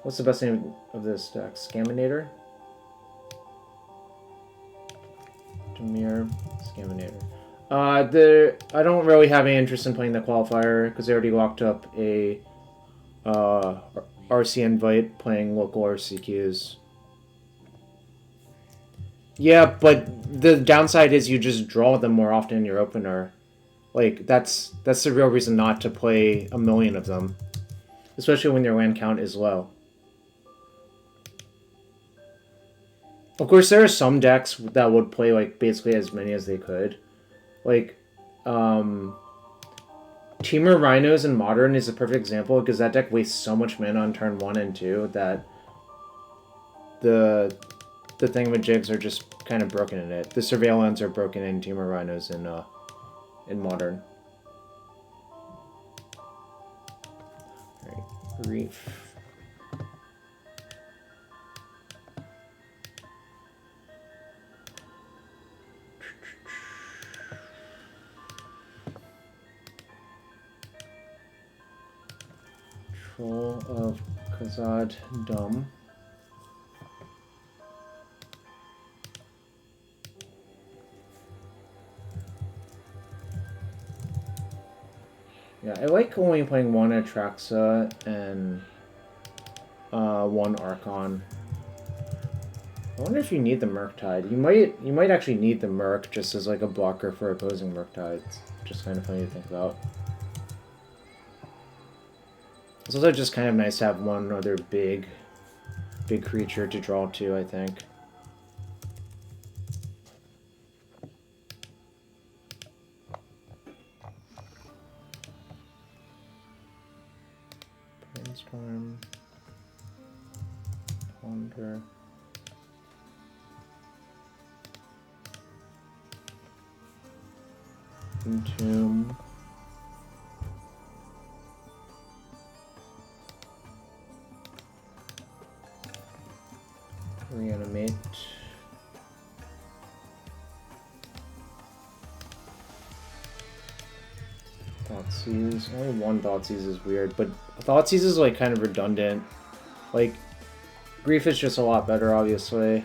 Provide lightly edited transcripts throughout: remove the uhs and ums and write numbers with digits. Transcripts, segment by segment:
What's the best name of this deck? Scaminator? Dimir Scam. I don't really have any interest in playing the qualifier because they already locked up a RC invite playing local RC queues. Yeah, but the downside is you just draw them more often in your opener. Like that's the real reason not to play a million of them, especially when your land count is low. Of course, there are some decks that would play like basically as many as they could. Like, Temur Rhinos in Modern is a perfect example because that deck wastes so much mana on turn 1 and 2 that the thingamajigs are just kind of broken in it. The surveillance are broken in Temur Rhinos in Modern. Alright, Grief. Of Khazad Dum. Yeah, I like only playing one Atraxa and one Archon. I wonder if you need the Murktide. You might actually need the Murk just as like a blocker for opposing Murktides. Just kind of funny to think about. It's also just kind of nice to have one other big creature to draw to, I think. Brainstorm. Ponder. Entomb. Reanimate. Thoughtseize. Only one Thoughtseize is weird, but Thoughtseize is like kind of redundant. Like, Grief is just a lot better, obviously.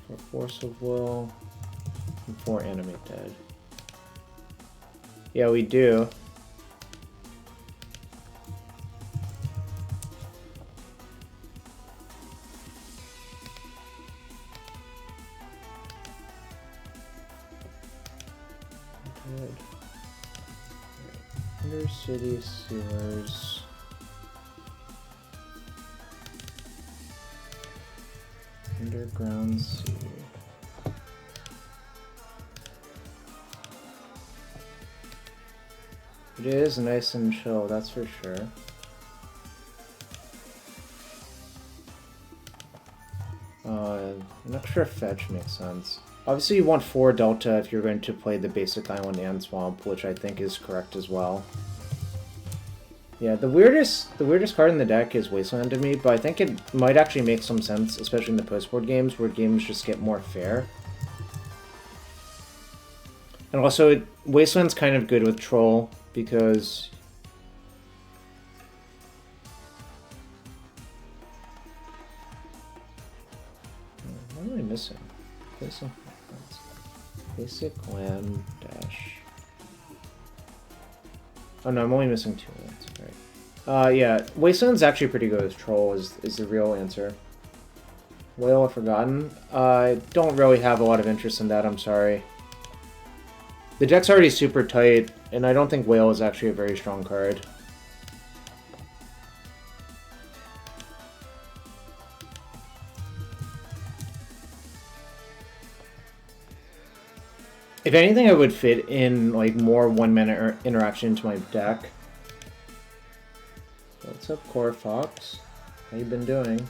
For Force of Will. And for Animate Dead. Yeah, we do. City Sewers. Underground Sea. It is nice and chill, that's for sure. I'm not sure if fetch makes sense. Obviously you want 4 Delta if you're going to play the basic Island and Swamp, which I think is correct as well. Yeah, the weirdest card in the deck is Wasteland to me, but I think it might actually make some sense, especially in the post-board games, where games just get more fair. And also, Wasteland's kind of good with Troll, because... What am I missing? Basic land dash... Oh no, I'm only missing 2 lands. Right. Yeah, Wasteland's actually pretty good with Troll, is the real answer. Whale of Forgotten? I don't really have a lot of interest in that, I'm sorry. The deck's already super tight, and I don't think Whale is actually a very strong card. If anything, I would fit in like more 1-mana interaction into my deck. What's up, Core Fox? How you been doing?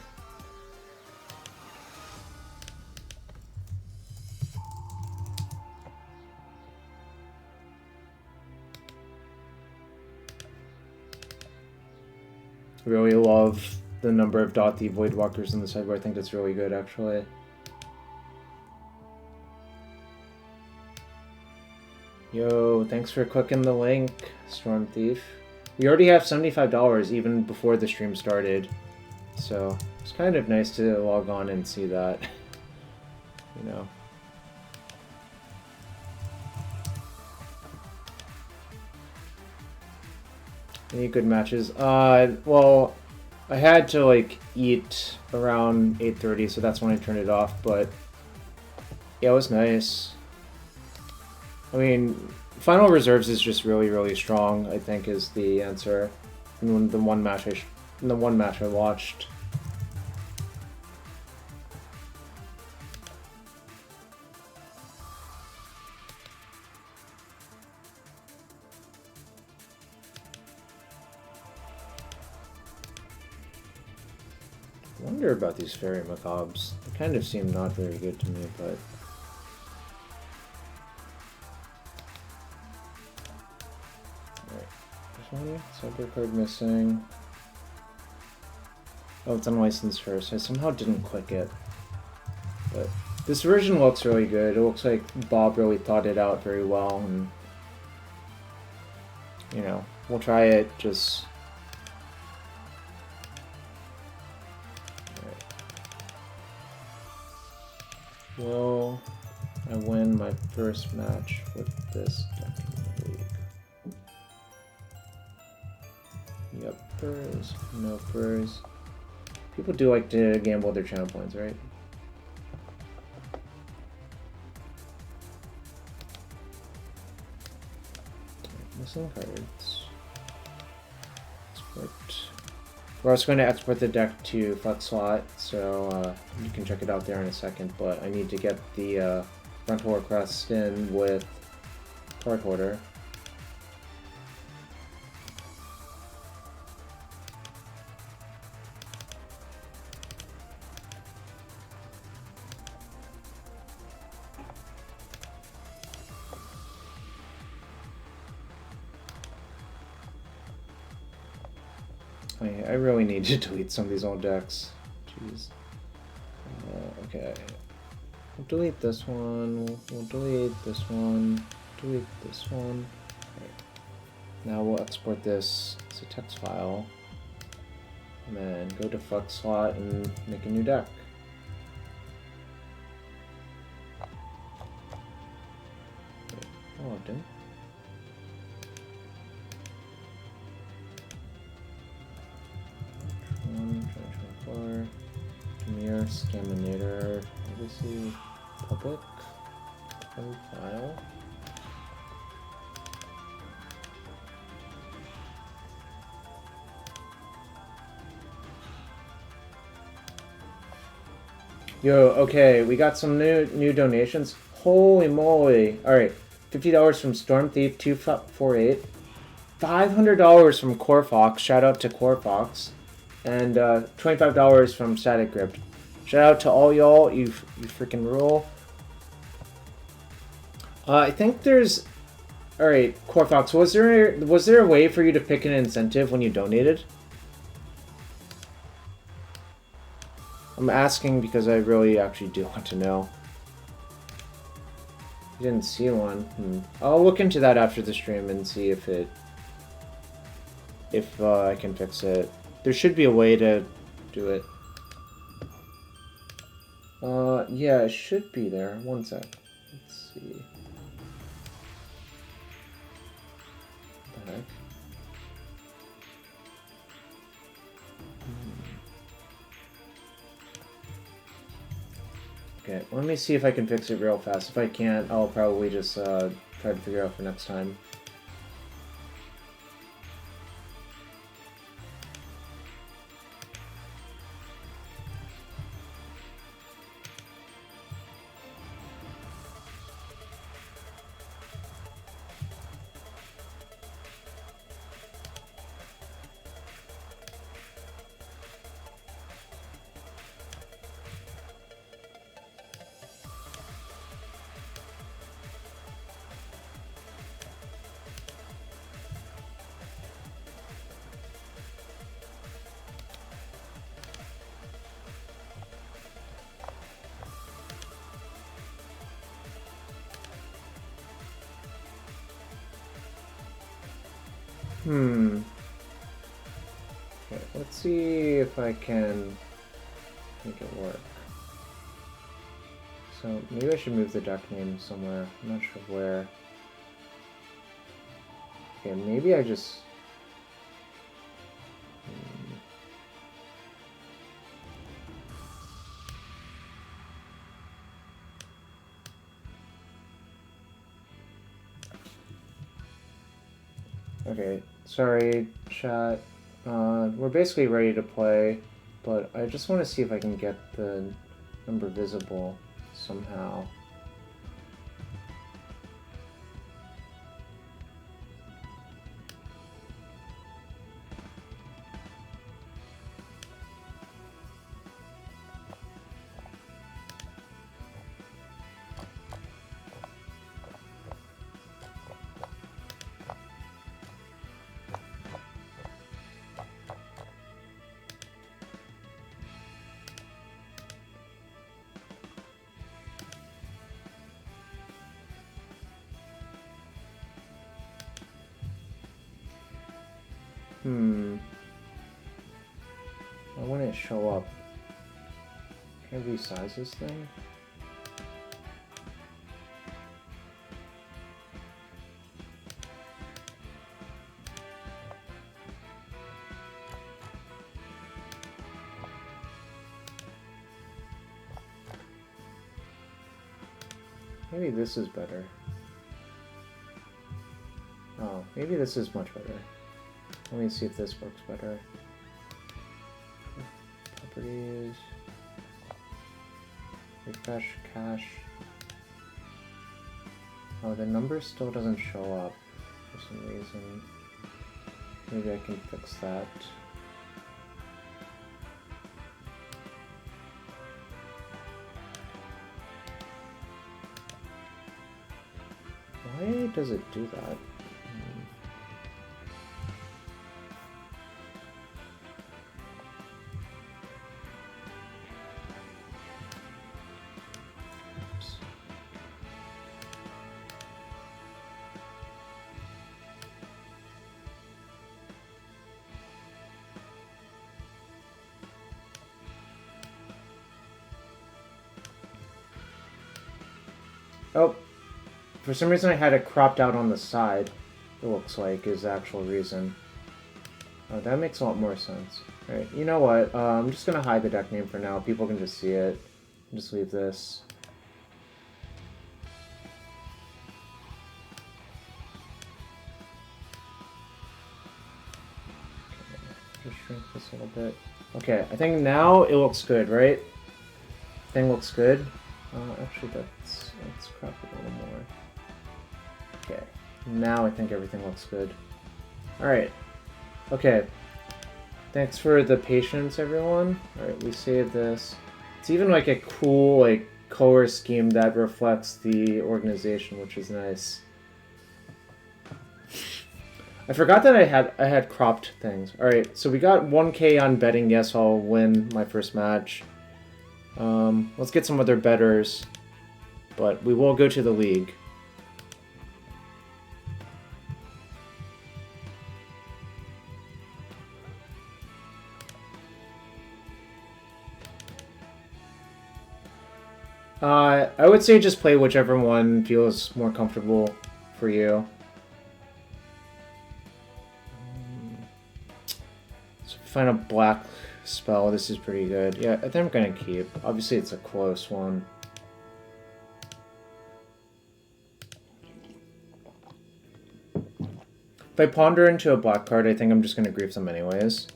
Really love the number of Dothy Voidwalkers in the sideboard. I think that's really good, actually. Yo, thanks for clicking the link, Storm Thief. We already have $75 even before the stream started. So, it's kind of nice to log on and see that. You know. Any good matches? Well, I had to like eat around 8:30, so that's when I turned it off, but yeah, it was nice. I mean, Final Reserves is just really, really strong, I think, is the answer. In the one match I watched. I wonder about these Fairy Macabres. They kind of seem not very good to me, but... Alright, there's one cyber card missing. Oh, it's unlicensed first. I somehow didn't click it. But this version looks really good. It looks like Bob really thought it out very well, and... You know, we'll try it, just... Will I win my first match with this deck in the league? Yuppers, nopers. People do like to gamble their channel points, right? Missing cards. Export. We're also going to export the deck to Flex Slot, so you can check it out there in a second, but I need to get the rental request in with Card Hoarder. I really need to delete some of these old decks. Jeez. Okay. We'll delete this one. We'll delete this one. Delete this one. Right. Now we'll export this as a text file. And then go to Flex Slot and make a new deck. Wait, I logged in. Dimir Scaminator, obviously public file. Yo, okay, we got some new donations. Holy moly! All right, $50 from Storm Thief 248, $500 from Core Fox. Shout out to Core Fox. And $25 from Static Grip. Shout out to all y'all, you freaking rule. I think there's... Alright, Core Fox, was there a way for you to pick an incentive when you donated? I'm asking because I really actually do want to know. I didn't see one. I'll look into that after the stream and see if I can fix it. There should be a way to do it. Yeah, it should be there. One sec. Let's see. What the heck? Okay, let me see if I can fix it real fast. If I can't, I'll probably just try to figure out for next time. Okay, let's see if I can make it work. So maybe I should move the deck name somewhere. I'm not sure where. Okay, maybe I just... Okay, sorry, chat. We're basically ready to play, but I just want to see if I can get the number visible somehow. Why wouldn't it show up? Can I resize this thing? Maybe this is better. Oh, maybe this is much better. Let me see if this works better. Properties. Refresh cache. Oh, the number still doesn't show up for some reason. Maybe I can fix that. Why does it do that? Oh, for some reason I had it cropped out on the side, it looks like, is the actual reason. Oh, that makes a lot more sense. Alright, you know what, I'm just gonna hide the deck name for now, people can just see it. Just leave this. Okay, just shrink this a little bit. Okay, I think now it looks good, right? Thing looks good. Actually, let's crop it a little more. Okay, now I think everything looks good. Alright, okay. Thanks for the patience, everyone. Alright, we saved this. It's even like a cool, like, color scheme that reflects the organization, which is nice. I forgot that I had cropped things. Alright, so we got 1k on betting. Yes, I'll win my first match. Let's get some other betters, but we will go to the league. I would say just play whichever one feels more comfortable for you. So find a black spell. This is pretty good. Yeah, I think I'm gonna keep. Obviously, it's a close one. If I ponder into a black card, I think I'm just gonna grief them anyways.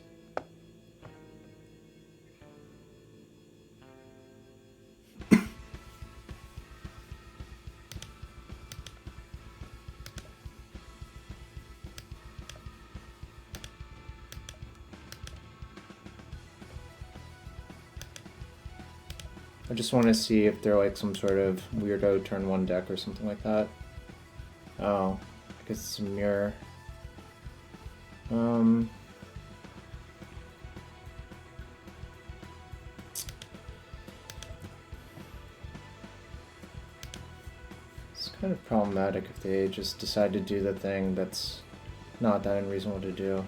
I just want to see if they're like some sort of weirdo turn 1 deck or something like that. Oh, I guess it's a mirror. It's kind of problematic if they just decide to do the thing that's not that unreasonable to do.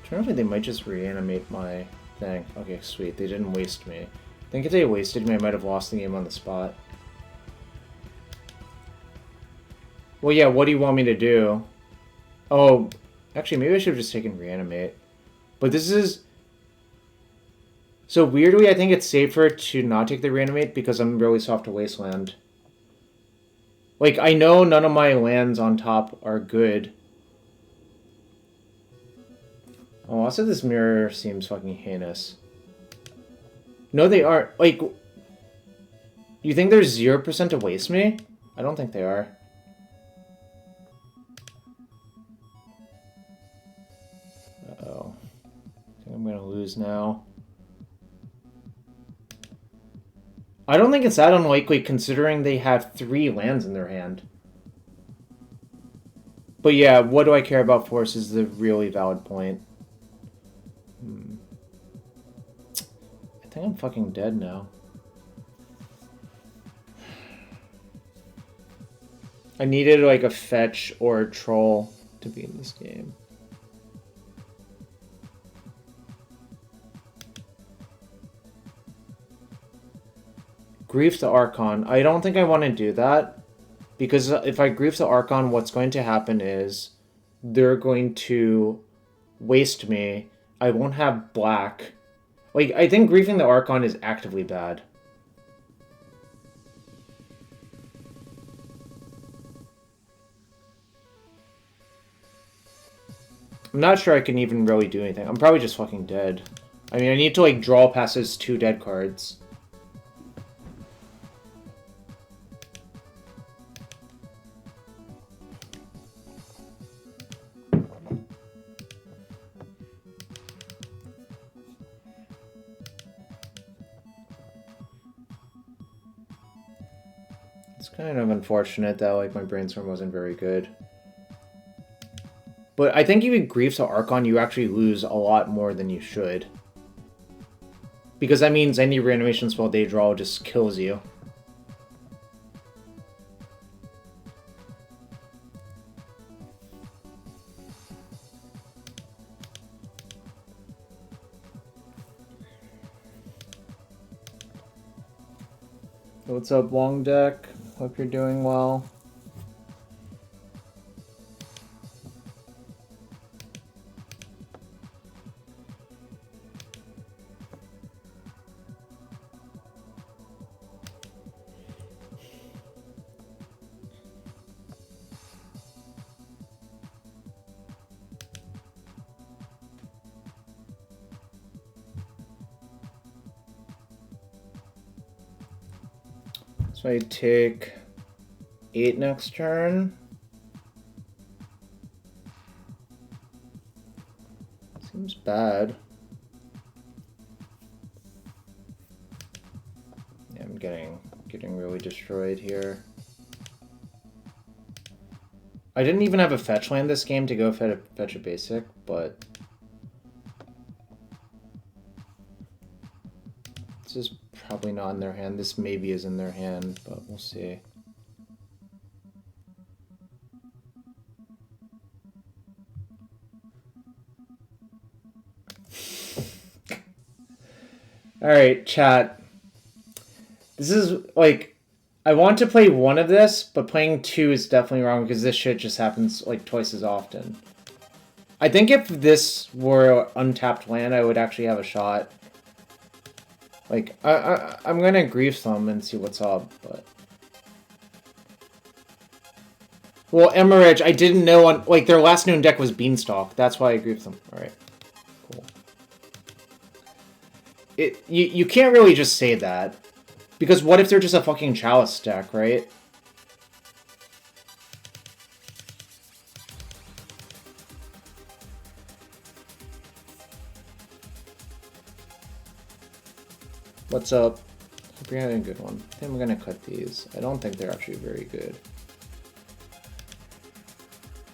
Apparently they might just reanimate my thing. Okay, sweet. They didn't waste me. I think if they wasted me, I might have lost the game on the spot. Well, yeah, what do you want me to do? Oh, actually, maybe I should have just taken Reanimate. But this is... So weirdly, I think it's safer to not take the Reanimate because I'm really soft to Wasteland. Like, I know none of my lands on top are good. Oh, also this mirror seems fucking heinous. No, they aren't. Like, you think there's 0% to waste me? I don't think they are. Uh-oh. I think I'm gonna lose now. I don't think it's that unlikely considering they have 3 lands in their hand. But yeah, what do I care about Force is the really valid point. I think I'm fucking dead now. I needed like a fetch or a troll to be in this game. Grief the Archon. I don't think I want to do that. Because if I grief the Archon, what's going to happen is they're going to waste me. I won't have black. Like, I think griefing the Archon is actively bad. I'm not sure I can even really do anything. I'm probably just fucking dead. I mean, I need to, like, draw past his 2 dead cards. It's kind of unfortunate that, like, my brainstorm wasn't very good. But I think if you grief the Archon, you actually lose a lot more than you should. Because that means any reanimation spell they draw just kills you. What's up, Long Deck? Hope you're doing well. So I take 8 next turn. Seems bad. Yeah, I'm getting really destroyed here. I didn't even have a fetch land this game to go fetch a basic, but this is probably not in their hand. This maybe is in their hand, but we'll see. Alright, chat. This is, like, I want to play one of this, but playing 2 is definitely wrong because this shit just happens, like, twice as often. I think if this were untapped land, I would actually have a shot. Like, I'm gonna grief them and see what's up, but... Well, Emerage, I didn't know on... Like, their last known deck was Beanstalk. That's why I griefed them. Alright. Cool. You can't really just say that. Because what if they're just a fucking Chalice deck, right? What's up? Hope you're having a good one. I think I'm gonna cut these. I don't think they're actually very good.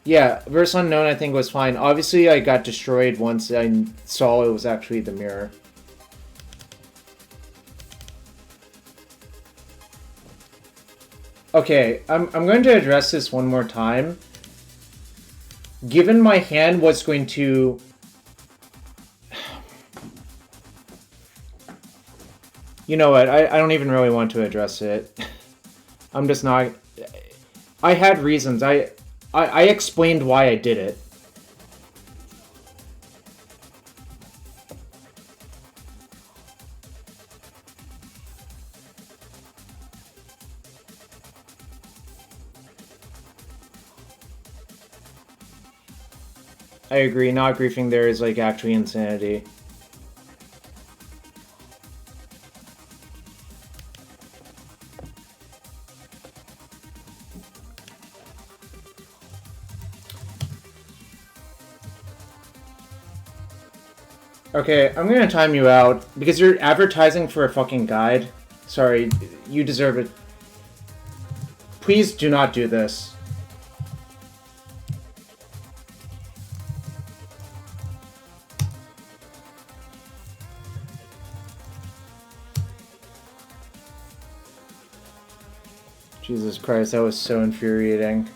Yeah, Verse Unknown I think was fine. Obviously I got destroyed once I saw it was actually the mirror. Okay, I'm going to address this one more time. Given my hand was going to... You know what, I don't even really want to address it. I'm just not... I had reasons. I explained why I did it. I agree, not griefing there is like actually insanity. Okay, I'm gonna time you out because you're advertising for a fucking guide. Sorry, you deserve it. Please do not do this. Jesus Christ, that was so infuriating.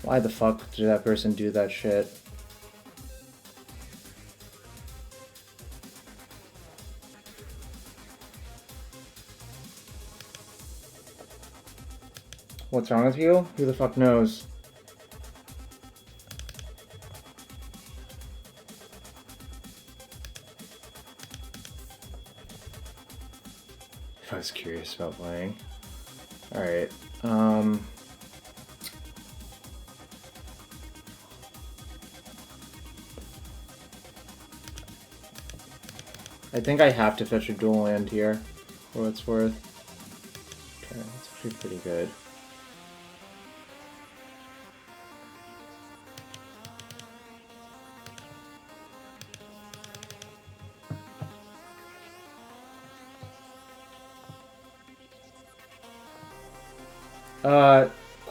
Why the fuck did that person do that shit? What's wrong with you? Who the fuck knows? I was curious about playing. Alright, I think I have to fetch a dual land here, for what it's worth. Okay, that's actually pretty good.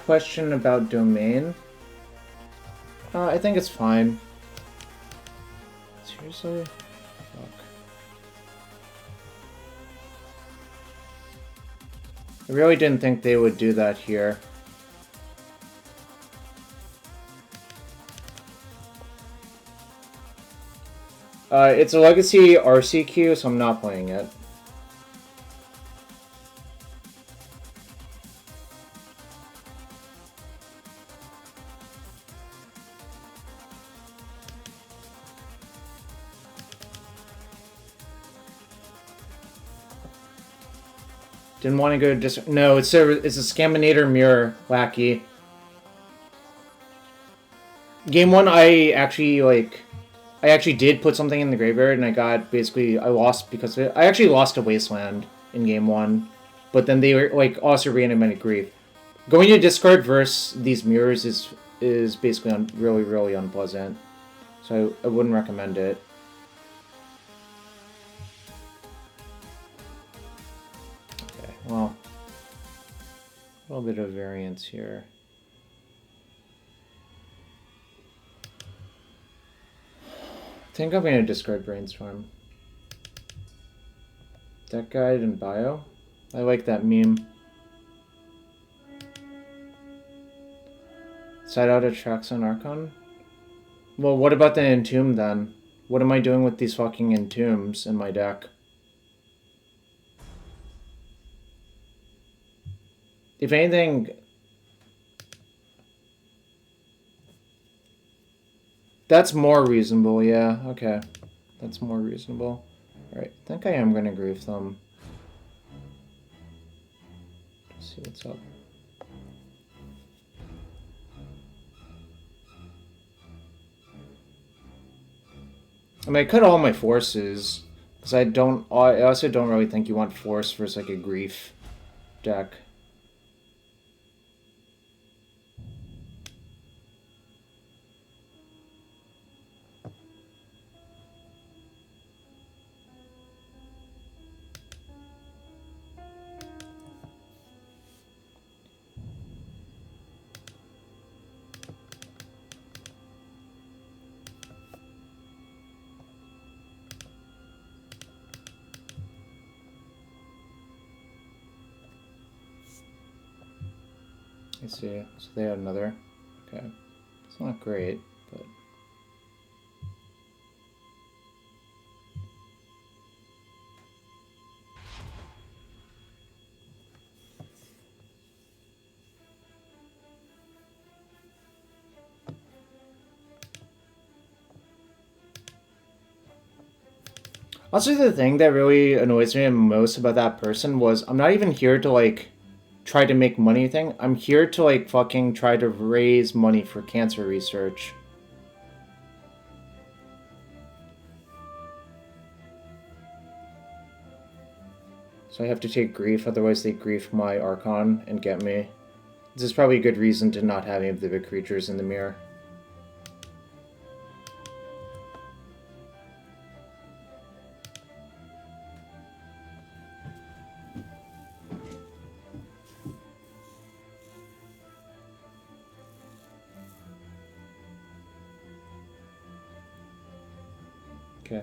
Question about domain. I think it's fine. Seriously? Fuck. I really didn't think they would do that here. It's a Legacy RCQ, so I'm not playing it. Didn't want to go to no, it's a Scaminator mirror, lackey. Game 1, I actually did put something in the graveyard, and I got I lost because of it. I actually lost a Wasteland in Game 1, but then they were like also reanimated grief. Going to discard versus these mirrors is basically really unpleasant, so I wouldn't recommend it. Okay, well, a little bit of variance here. I think I'm going to discard Brainstorm. Deck Guide and Bio. I like that meme. Side out Atraxa and Archon? Well, what about the Entomb then? What am I doing with these fucking Entombs in my deck? If anything... That's more reasonable, yeah. Okay. That's more reasonable. Alright, I think I am going to grief them. Let's see what's up. I mean, I cut all my forces, because I also don't really think you want force versus like a grief deck. You see, so they had another. Okay. It's not great, but... Also, the thing that really annoys me most about that person was I'm not even here to, like, try to make money thing. I'm here to, like, fucking try to raise money for cancer research. So I have to take grief, otherwise they grief my Archon and get me. This is probably a good reason to not have any of the big creatures in the mirror. Okay.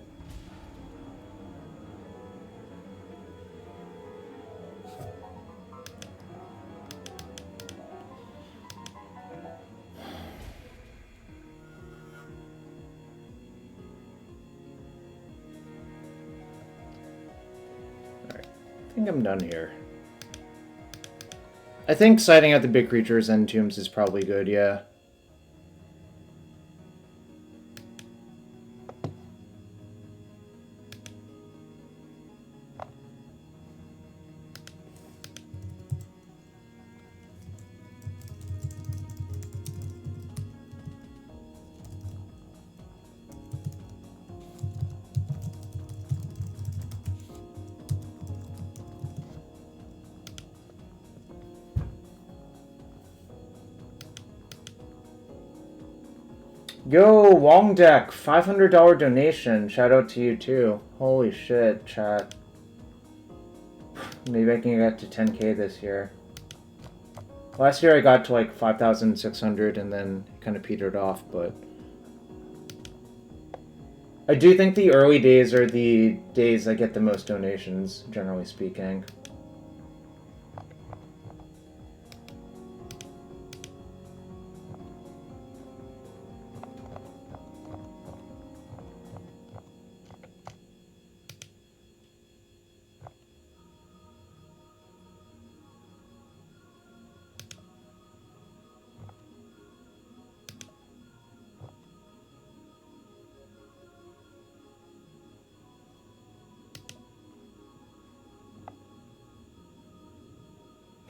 Alright. I think I'm done here. I think siding out the big creatures and tombs is probably good, yeah. Yo, Wong Deck, $500 donation. Shout out to you too. Holy shit, chat. Maybe I can get to 10k this year. Last year I got to like 5,600 and then kind of petered off, but... I do think the early days are the days I get the most donations, generally speaking.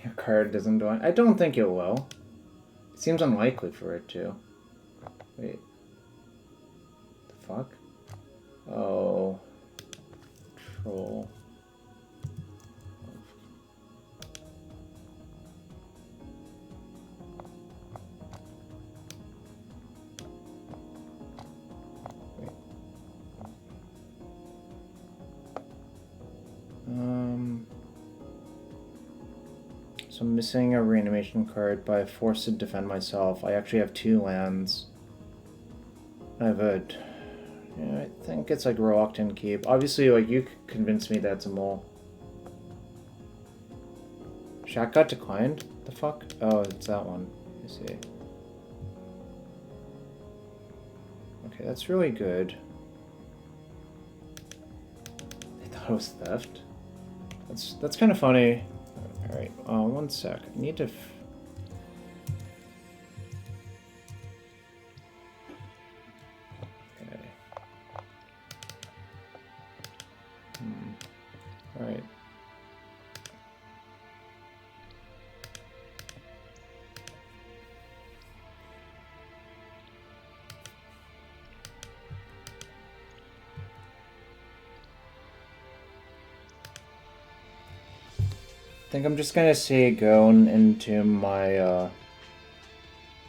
Your card doesn't do it. I don't think it will. It seems unlikely for it to. Wait. The fuck? Oh. Troll. Wait. So I'm missing a reanimation card, but I'm forced to defend myself. I actually have 2 lands. I have a... Yeah, I think it's like Reluctant Keep. Obviously, like, you convinced me that's a mole. Shack got declined? The fuck? Oh, it's that one. I see. Okay, that's really good. I thought it was theft. That's kind of funny. Alright, 1 sec. I need to... Okay. Alright. I think I'm just gonna say go into my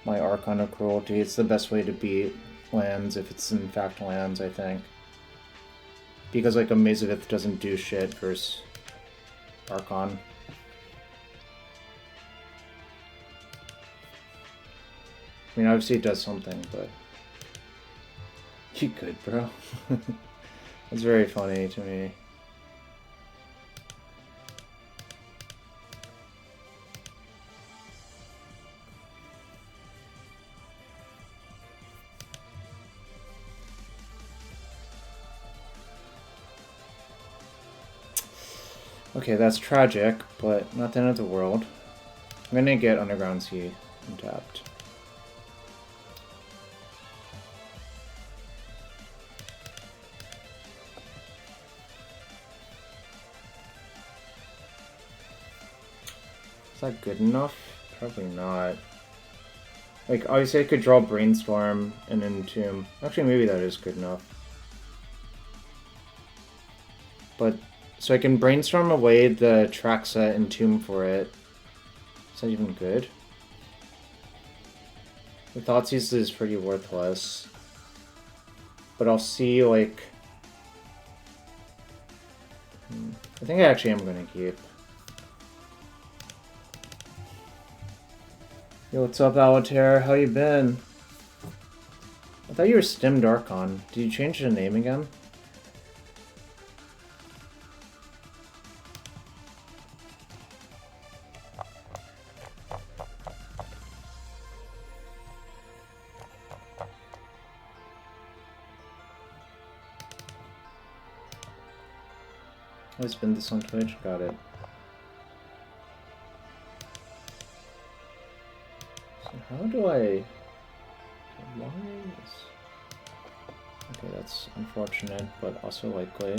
my Archon of Cruelty. It's the best way to beat lands if it's in fact lands, I think. Because like a Mazavith doesn't do shit versus Archon. I mean, obviously it does something, but... You good, bro. That's very funny to me. Okay, that's tragic, but not the end of the world. I'm gonna get Underground Sea untapped. Is that good enough? Probably not. Like, obviously I could draw Brainstorm and Entomb. Actually, maybe that is good enough. But, so I can Brainstorm away the Atraxa and Entomb for it. Is that even good? The Thoughtseize is pretty worthless. But I'll see, like... I think I actually am going to keep. Yo, what's up, Alatar? How you been? I thought you were Stimmed Archon. Did you change the name again? I spin this on Twitch. Got it. So how do I... Why is... Okay, that's unfortunate, but also likely.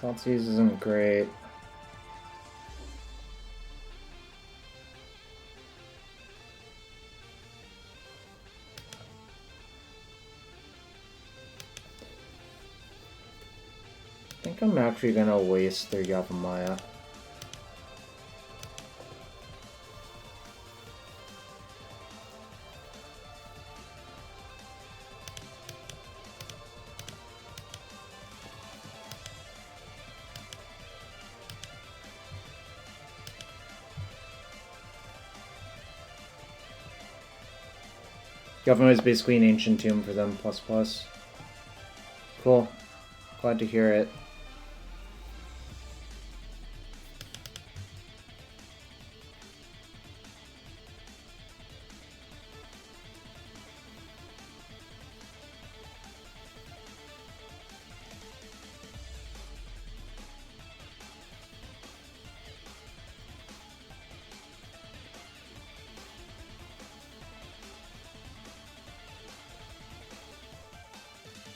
Thoughtseize isn't great. I think I'm actually gonna waste their Yavimaya. Yavimaya is basically an ancient tomb for them, ++. Cool. Glad to hear it.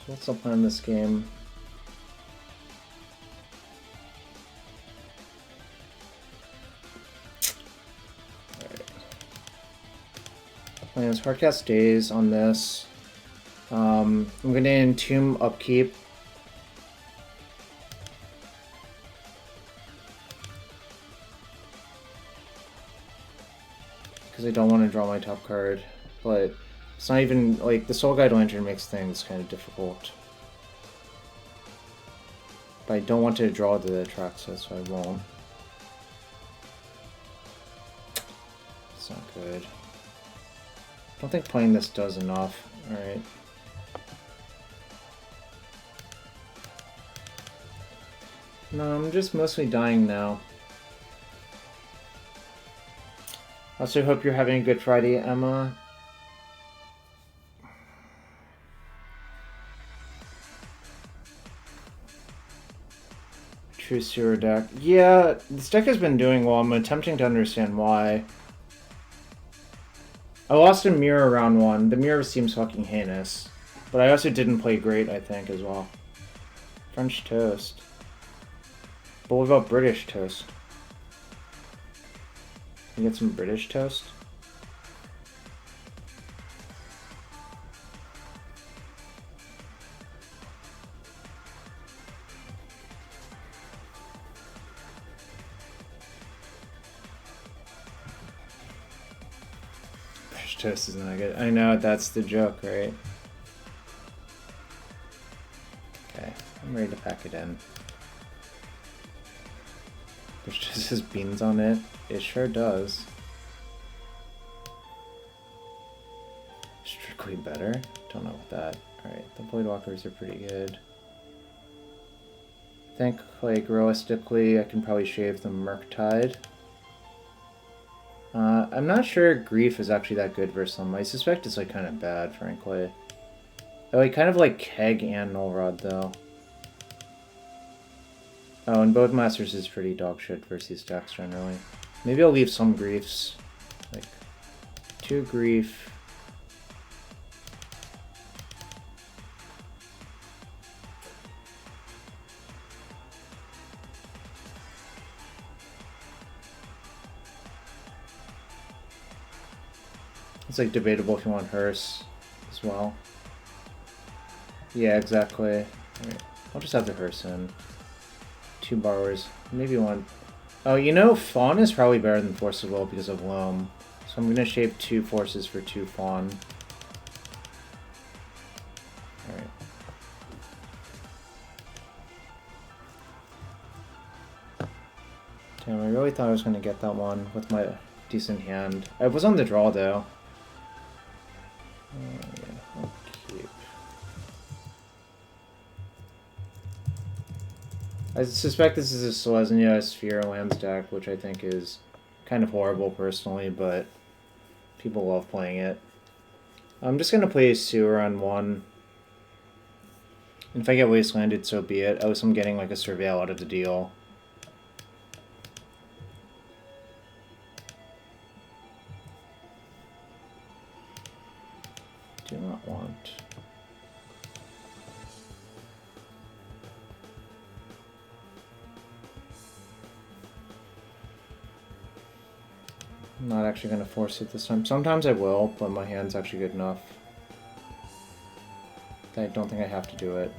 What's the plan in this game? Alright. Plans Hardcast Days on this. I'm gonna Entomb upkeep. Because I don't want to draw my top card, but it's not even, like, the Soul Guide Lantern makes things kind of difficult. But I don't want to draw the Atraxa, so I won't. It's not good. I don't think playing this does enough. Alright. No, I'm just mostly dying now. I also hope you're having a good Friday, Emma. True Sewer deck. Yeah, this deck has been doing well. I'm attempting to understand why. I lost a mirror round 1. The mirror seems fucking heinous. But I also didn't play great, I think, as well. French toast. But what about British toast? Can you get some British toast? British toast is not good. I know, that's the joke, right? Okay, I'm ready to pack it in. British toast has beans on it. It sure does. be better. Don't know about that. Alright, the Voidwalkers are pretty good. I think, like, realistically, I can probably shave the Murktide. I'm not sure Grief is actually that good versus them. I suspect it's, like, kind of bad, frankly. Oh, I kind of like Keg and Null Rod, though. Oh, and Bowmasters is pretty dog shit versus these decks, generally. Maybe I'll leave some Griefs. Like, 2 Grief. It's like debatable if you want Hearse as well. Yeah, exactly. Right. I'll just have the Hearse in. 2 Borrowers. Maybe 1. Oh, you know, Fawn is probably better than Force of Will because of Loam. So I'm gonna shave 2 Forces for 2 Fawn. Alright. Damn, I really thought I was gonna get that one with my decent hand. I was on the draw though. Yeah, I'll keep. I suspect this is a Selesnya Sphere Lands deck, which I think is kind of horrible personally, but people love playing it. I'm just gonna play Sewer on 1. And if I get Wastelanded, so be it. At least I'm getting like a Surveil out of the deal. Do not want. I'm not actually going to force it this time. Sometimes I will, but my hand's actually good enough. I don't think I have to do it.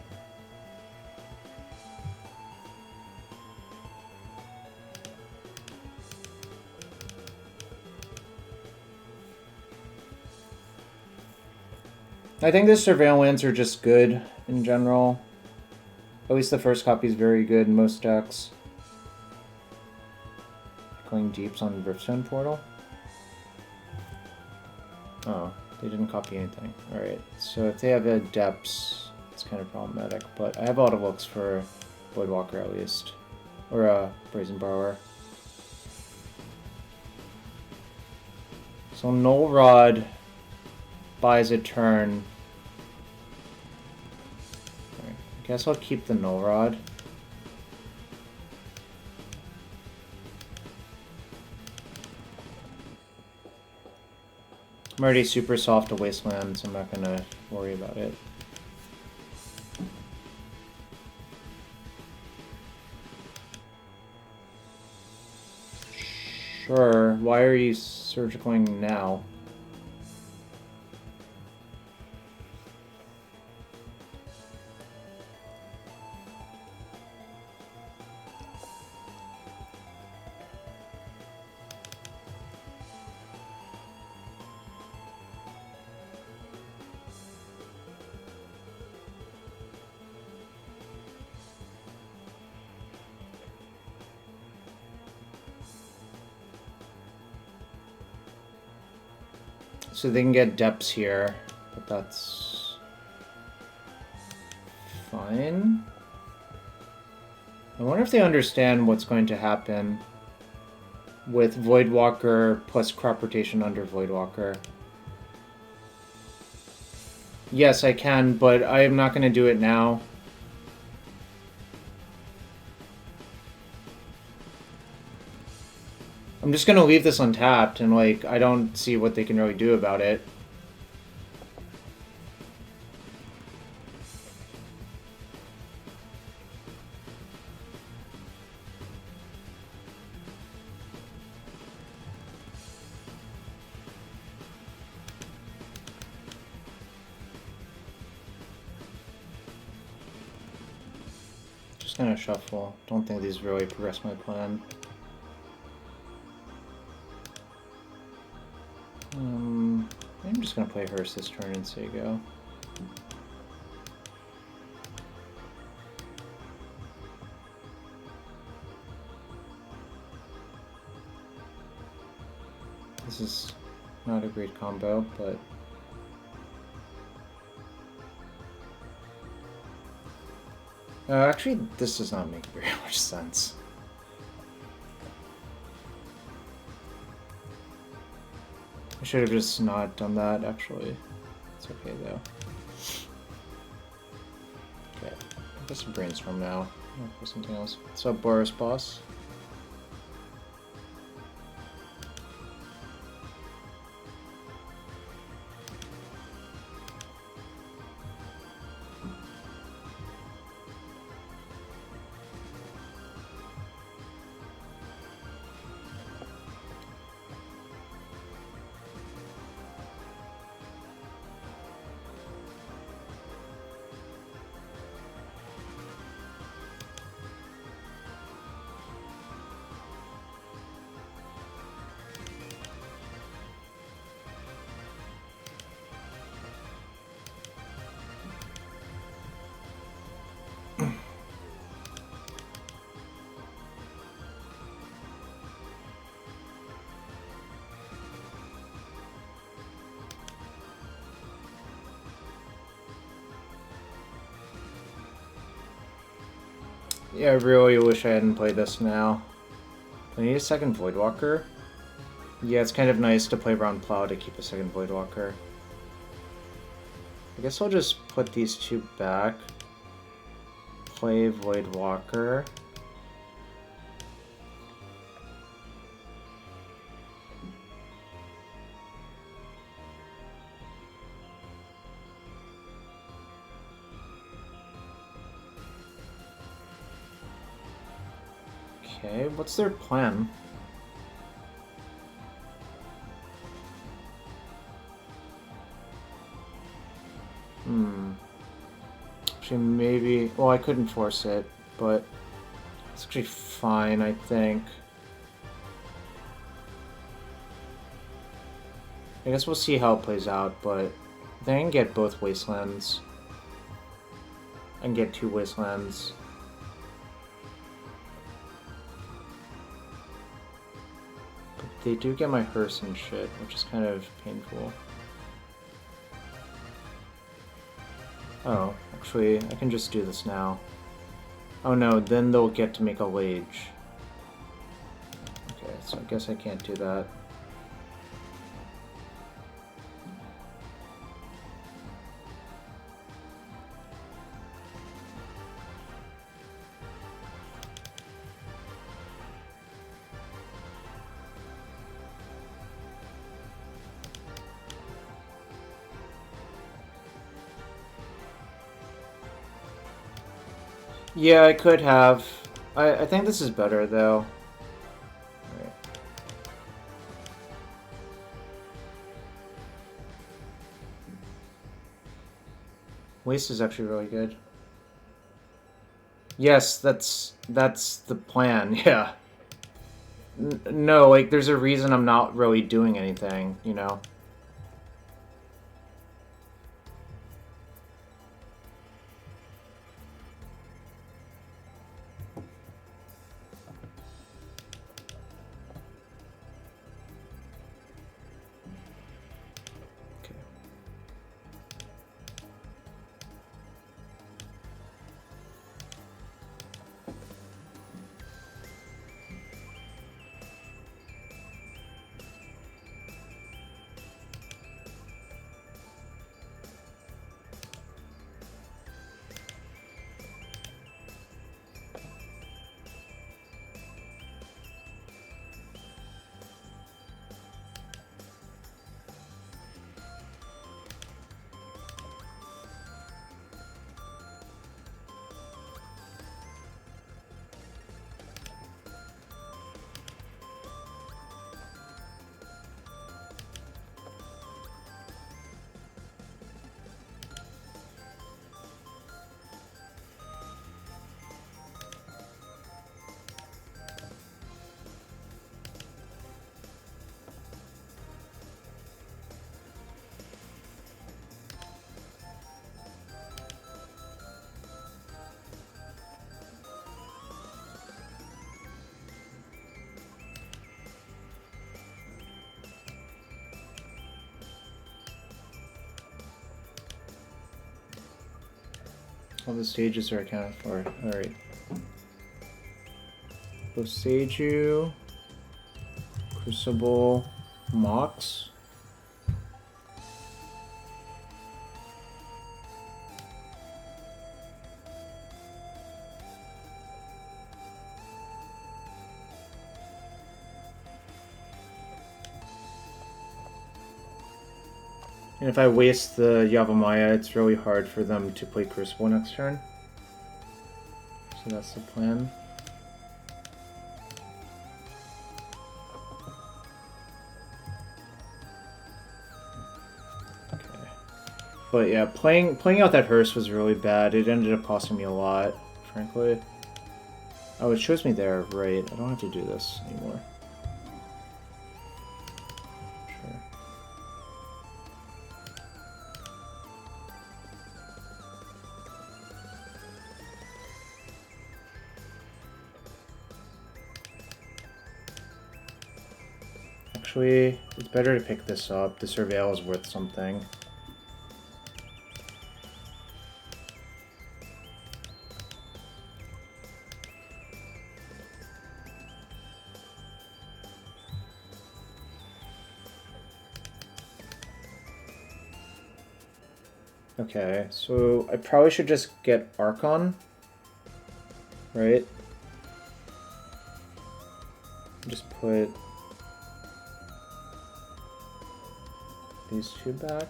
I think the Surveillance are just good in general. At least the first copy is very good in most decks. Going Deeps on Riftstone Portal. Oh, they didn't copy anything. Alright, so if they have a Depths, it's kind of problematic. But I have a lot of looks for Voidwalker at least. Or Brazen Borrower. So Null Rod buys a turn. Right. I guess I'll keep the Null Rod. I'm already super soft to Wasteland, so I'm not gonna worry about it. Sure, why are you surgicaling now? So they can get depths here, but that's fine. I wonder if they understand what's going to happen with Voidwalker plus crop rotation under Voidwalker. Yes, I can, but I am not going to do it now. I'm just going to leave this untapped, and, like, I don't see what they can really do about it. Just going to shuffle. Don't think these really progress my plan. I'm just gonna play Hearse this turn and say go. This is not a great combo, but Actually, this does not make very much sense. I should have just not done that, actually. It's okay, though. Okay, I guess brainstorm now. I'll play something else. What's up, Boris Boss? Yeah, I really wish I hadn't played this now. Do I need a second Voidwalker? Yeah, it's kind of nice to play around Plow to keep a second Voidwalker. I guess I'll just put these two back. Play Voidwalker. Okay, what's their plan? Actually, maybe... Well, I couldn't force it, but it's actually fine, I think. I guess we'll see how it plays out, but I think I can get both Wastelands. I can get 2 Wastelands. But they do get my hearse and shit, which is kind of painful. Oh, actually, I can just do this now. Oh no, then they'll get to make a Lage. Okay, so I guess I can't do that. Yeah, I could have. I think this is better, though. Right. Waste is actually really good. Yes, that's the plan, yeah. No, like, there's a reason I'm not really doing anything, you know? All the stages are accounted for. Alright. Boseiju, Crucible, Mox. And if I waste the Yavimaya, it's really hard for them to play Crucible next turn. So that's the plan. Okay. But yeah, playing out that Hearse was really bad. It ended up costing me a lot, frankly. Oh, it shows me there, right. I don't have to do this anymore. Actually, it's better to pick this up. The Surveil is worth something. Okay, so I probably should just get Archon, right? Just put these two back.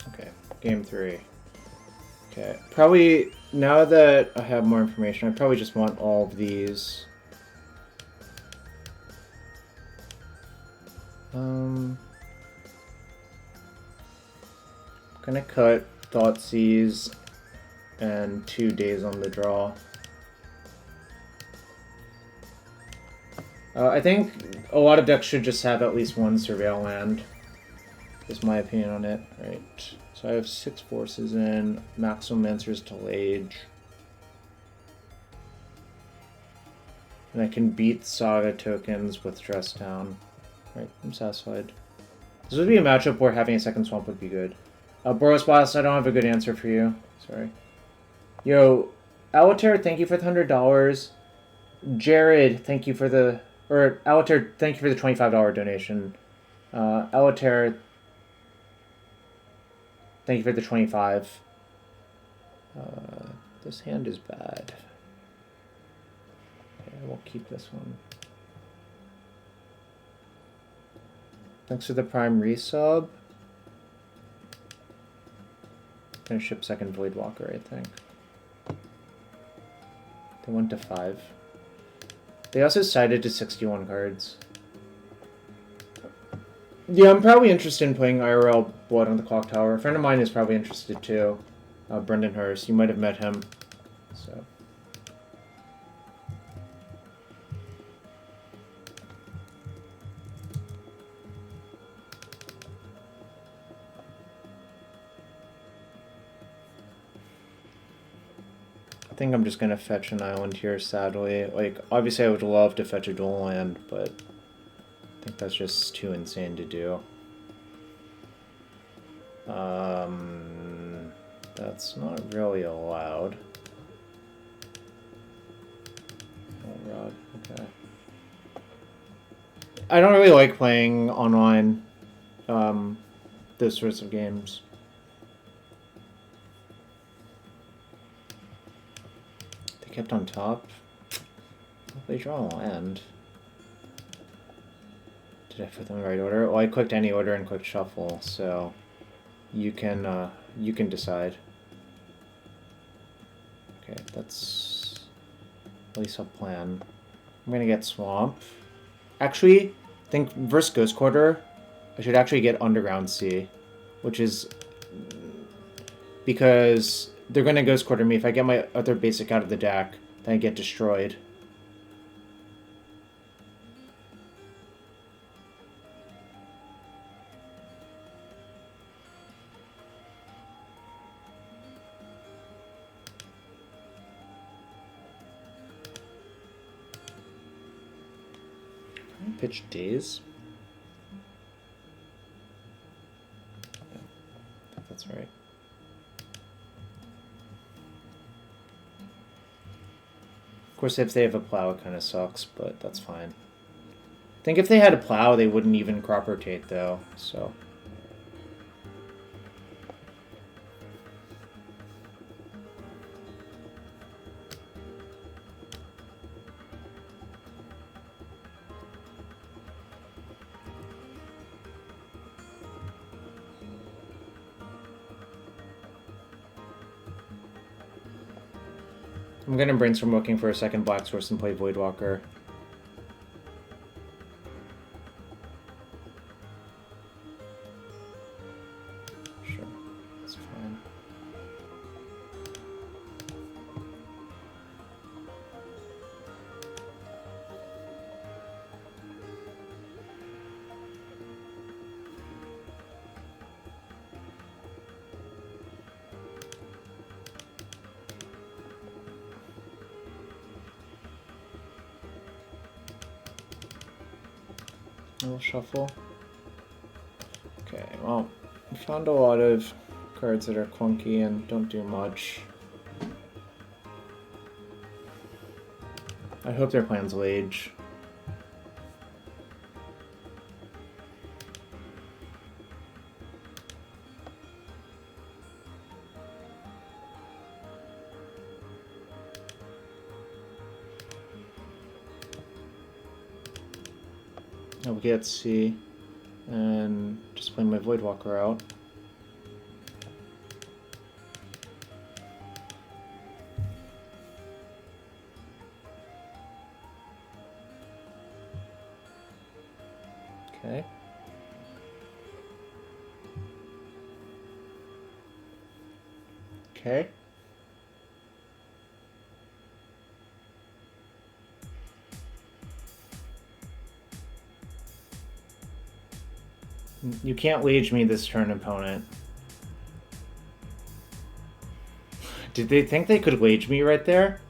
Okay, game 3. Okay, probably now that I have more information, I probably just want all of these. Gonna cut Thoughtseize and 2 days on the draw. I think a lot of decks should just have at least one Surveil land. Is my opinion on it. Right. So I have 6 forces in. Maximum answers to Lage. And I can beat Saga tokens with Dress Down. Right, I'm satisfied. This would be a matchup where having a second swamp would be good. Boros Boss, I don't have a good answer for you. Sorry. Yo, Alatar, thank you for the $100. Jared, thank you for the... Or, Alatar, thank you for the $25 donation. Alatar, thank you for the 25. This hand is bad. Okay, I will keep this one. Thanks for the Prime resub. Gonna ship second Voidwalker, I think. They went to 5. They also sided to 61 cards. Yeah, I'm probably interested in playing IRL Blood on the Clock Tower. A friend of mine is probably interested too. Brendan Hurst. You might have met him. So. I think I'm just gonna fetch an island here, sadly. Like, obviously I would love to fetch a dual land, but I think that's just too insane to do. That's not really allowed. Oh, Rod, okay. I don't really like playing online, those sorts of games. They kept on top. Well, they draw a land. Did I put them in the right order? Well, I clicked any order and clicked shuffle, so you can decide. Okay, that's at least a plan. I'm gonna get Swamp. Actually, I think versus Ghost Quarter, I should actually get Underground Sea, which is because they're gonna Ghost Quarter me. If I get my other basic out of the deck, then I get destroyed. pitch Daze? Yeah, I think that's right. Of course, if they have a plow, it kind of sucks, but that's fine. I think if they had a plow, they wouldn't even crop rotate, though, so... I'm gonna brainstorm looking for a second black source and play Voidwalker. Sure, that's fine. We'll shuffle. Okay, well, we found a lot of cards that are clunky and don't do much. I hope their plans will age. I'll get C and just play my Voidwalker out. Okay. Okay. You can't wage me this turn, opponent. Did they think they could wage me right there?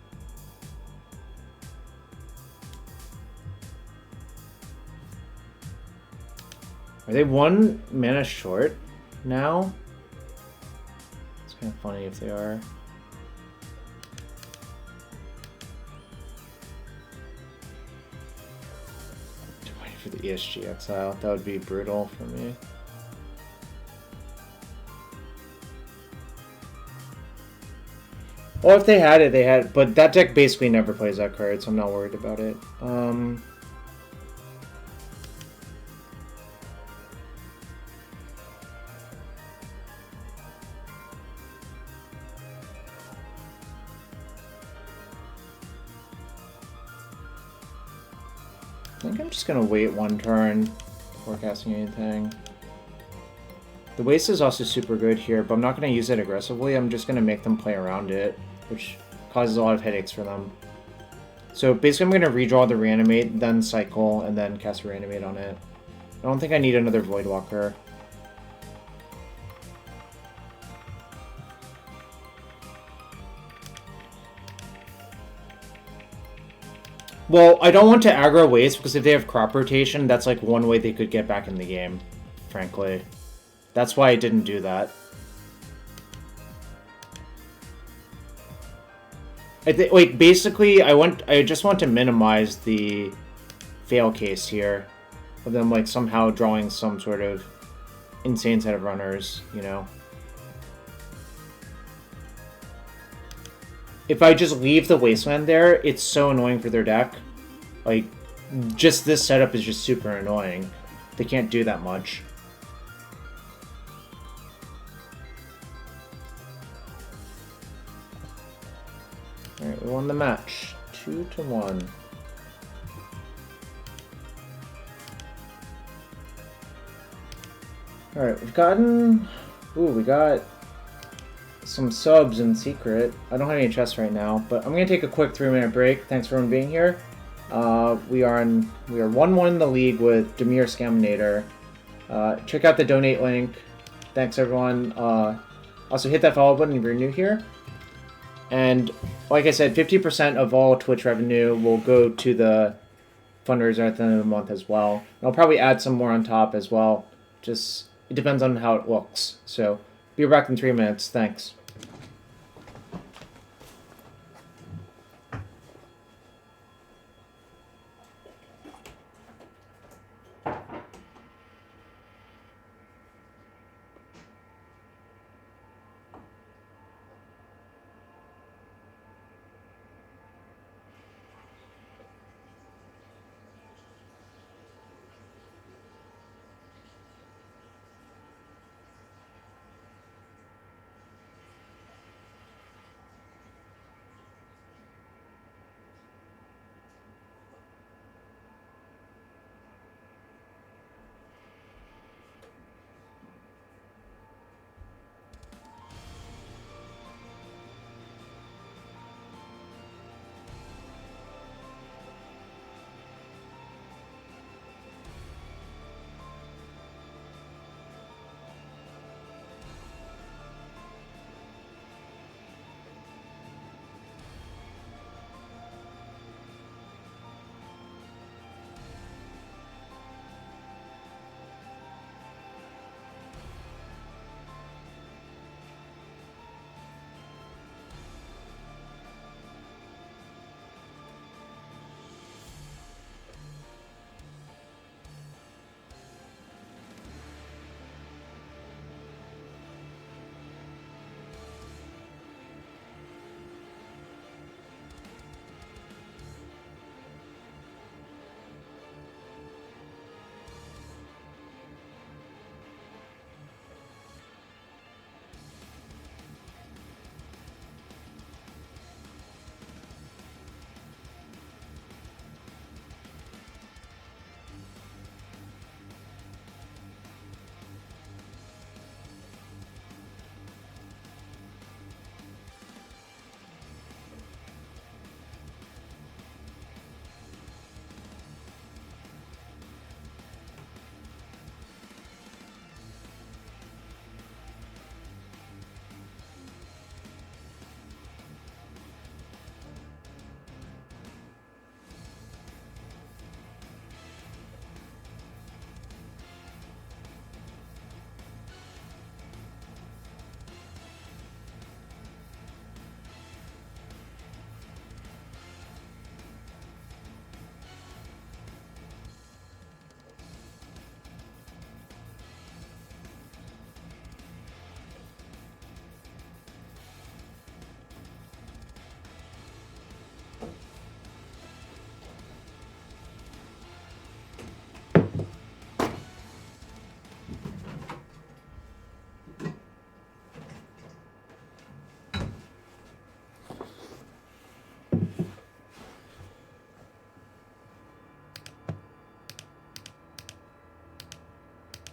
Are they 1 mana short now? It's kind of funny if they are. For the ESG exile, that would be brutal for me. Well, if they had it, they had, but that deck basically never plays that card, so I'm not worried about it. I think I'm just gonna wait 1 turn before casting anything. The waste is also super good here, but I'm not gonna use it aggressively. I'm just gonna make them play around it, which causes a lot of headaches for them. So basically I'm gonna redraw the Reanimate, then cycle, and then cast Reanimate on it. I don't think I need another Voidwalker. Well, I don't want to aggro waste, because if they have crop rotation, that's like one way they could get back in the game, frankly. That's why I didn't do that. Like, basically, I just want to minimize the fail case here of them, like, somehow drawing some sort of insane set of runners, you know? If I just leave the Wasteland there, it's so annoying for their deck. Like, just this setup is just super annoying. They can't do that much. Alright, we won the match. 2-1. Alright, we've gotten... Ooh, we got some subs in secret. I don't have any chests right now, but I'm gonna take a quick 3-minute break. Thanks for everyone being here. We are 1-1 in the league with Dimir Scaminator. Check out the donate link. Thanks everyone. Also hit that follow button if you're new here. And like I said, 50% of all Twitch revenue will go to the fundraiser at the end of the month as well. And I'll probably add some more on top as well. Just, it depends on how it looks. So, be back in 3 minutes. Thanks.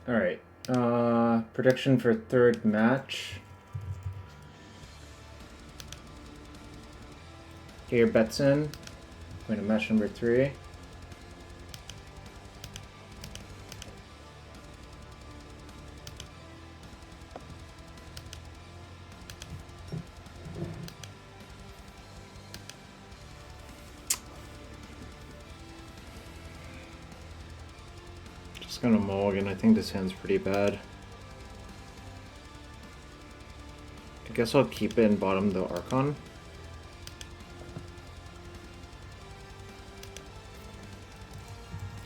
Alright, prediction for third match. Get your bets in. Going to match number 3. Just gonna mulligan. I think this hand's pretty bad. I guess I'll keep it and bottom the Archon.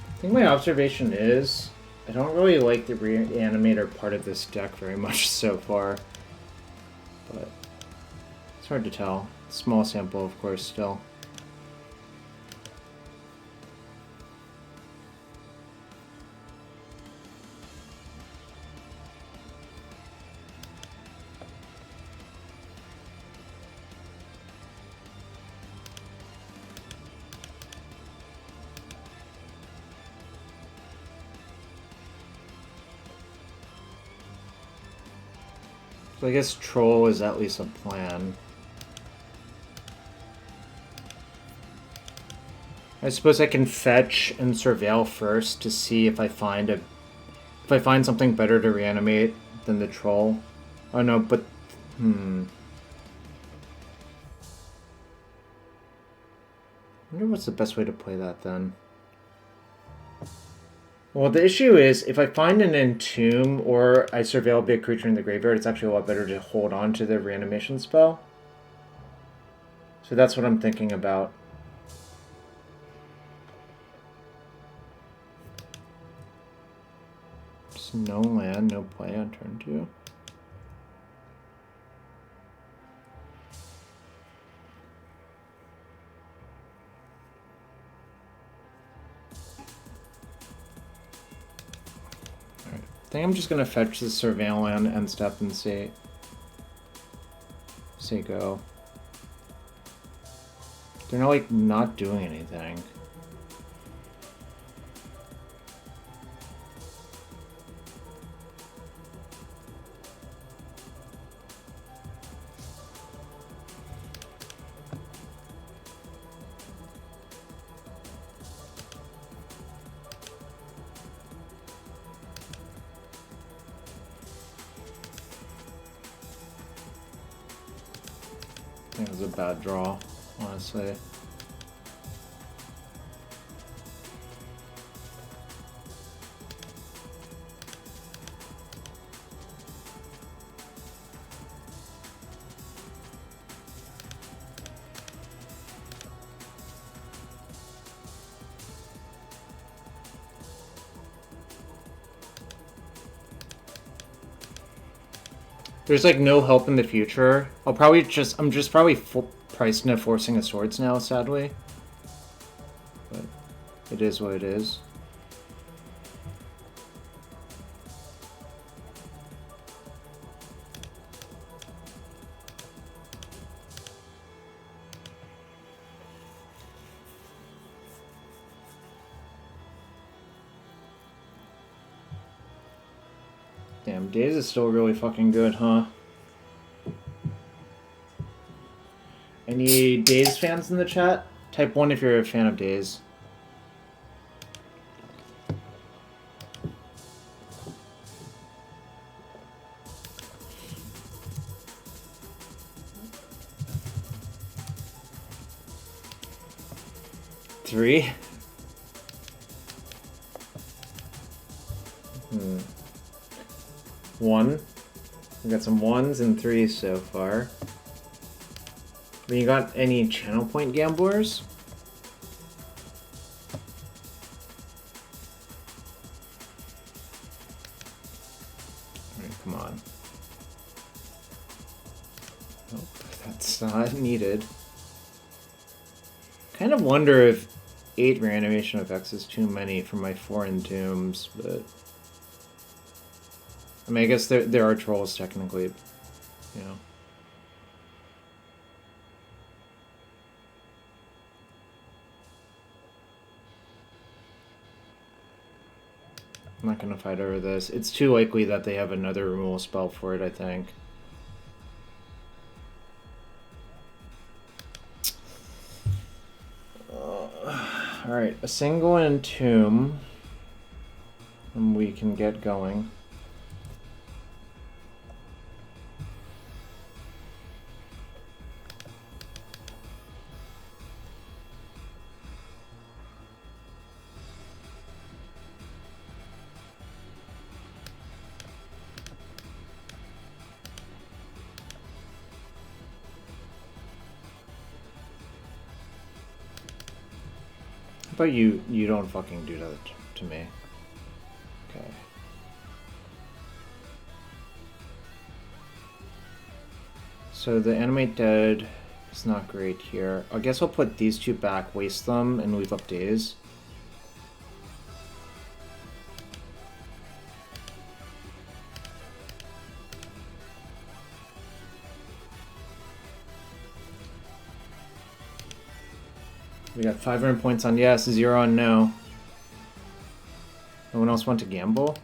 I think my observation is I don't really like the Reanimator part of this deck very much so far, but it's hard to tell. Small sample, of course, still. So I guess Troll is at least a plan. I suppose I can fetch and surveil first to see if I find something better to reanimate than the Troll. Oh no, but I wonder what's the best way to play that then. Well, the issue is, if I find an Entomb or I surveil a big creature in the graveyard, it's actually a lot better to hold on to the reanimation spell. So that's what I'm thinking about. Just no land, no play on turn 2. I think I'm just gonna fetch the surveil land and step and say go. They're not like not doing anything. I think it was a bad draw, honestly. There's like no help in the future. I'm just probably priced into forcing a swords now, sadly. But it is what it is. Damn, Daze is still really fucking good, huh? Any Daze fans in the chat? Type 1 if you're a fan of Daze. Three? One. We got some 1s and 3s so far. You got any channel point gamblers? Alright, come on. Nope, that's not needed. Kind of wonder if 8 reanimation effects is too many for my 4 Entombs, but I mean, I guess there are trolls technically, you know. I'm not gonna fight over this. It's too likely that they have another removal spell for it, I think. Alright, a single Entomb, and we can get going. But you don't fucking do that to me. Okay. So the Animate Dead is not great here. I guess I'll put these two back, waste them, and leave up Daze. We got 500 points on yes, 0 on no. No one else want to gamble?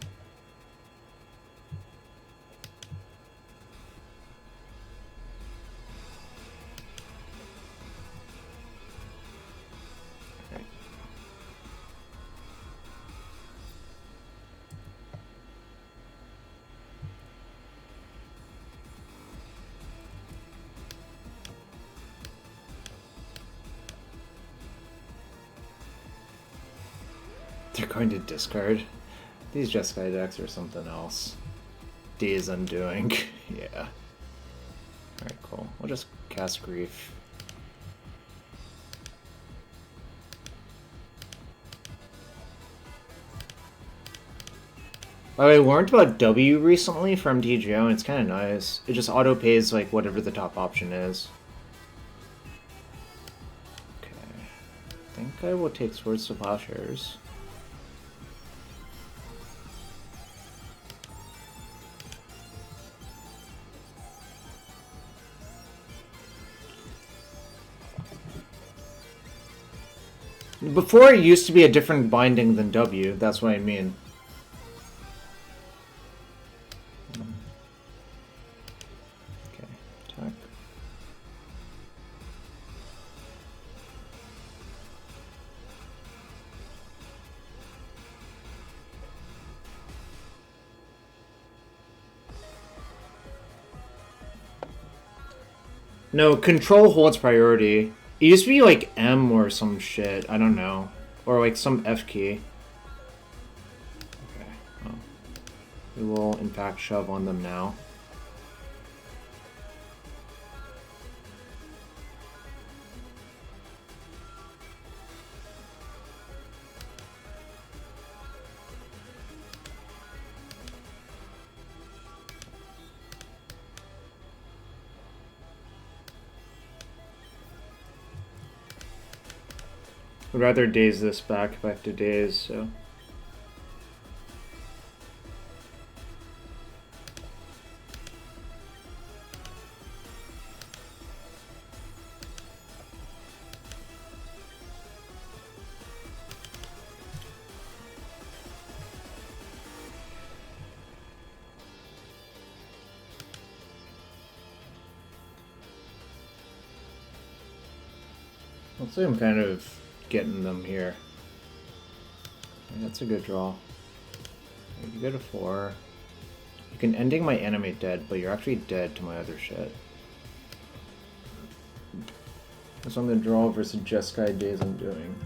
They're going to discard. These Jeskai decks are something else. Days Undoing. Yeah. Alright, cool. We'll just cast Grief. I learned about W recently from MTGO, and it's kind of nice. It just auto-pays like whatever the top option is. Okay. I think I will take Swords to Plowshares. Before it used to be a different binding than W, that's what I mean. Okay, attack. No, control holds priority. It used to be like M or some shit, I don't know. Or like some F key. Okay, well. We will in fact shove on them now. I'd rather daze this back if I have to daze, so. Looks like I'm kind of getting them here. That's a good draw. You go to 4. You can ending my Animate Dead, but you're actually dead to my other shit. So I'm gonna draw versus Jeskai Days Undoing.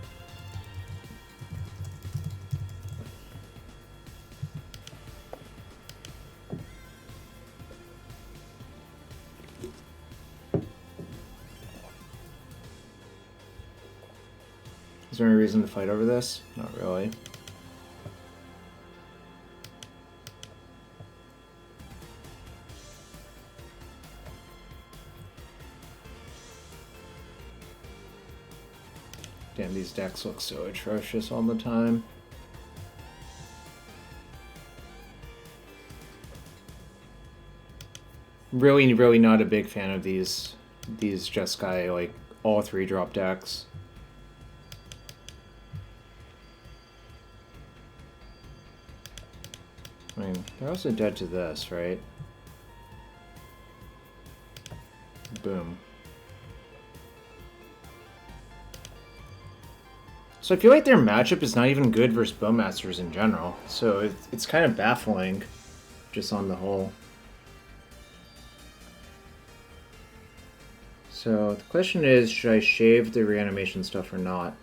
Is there any reason to fight over this? Not really. Damn, these decks look so atrocious all the time. Really, really not a big fan of these Jeskai, like, all 3-drop decks. I mean, they're also dead to this, right? Boom. So I feel like their matchup is not even good versus Bowmasters in general, so it's kind of baffling, just on the whole. So the question is, should I shave the reanimation stuff or not?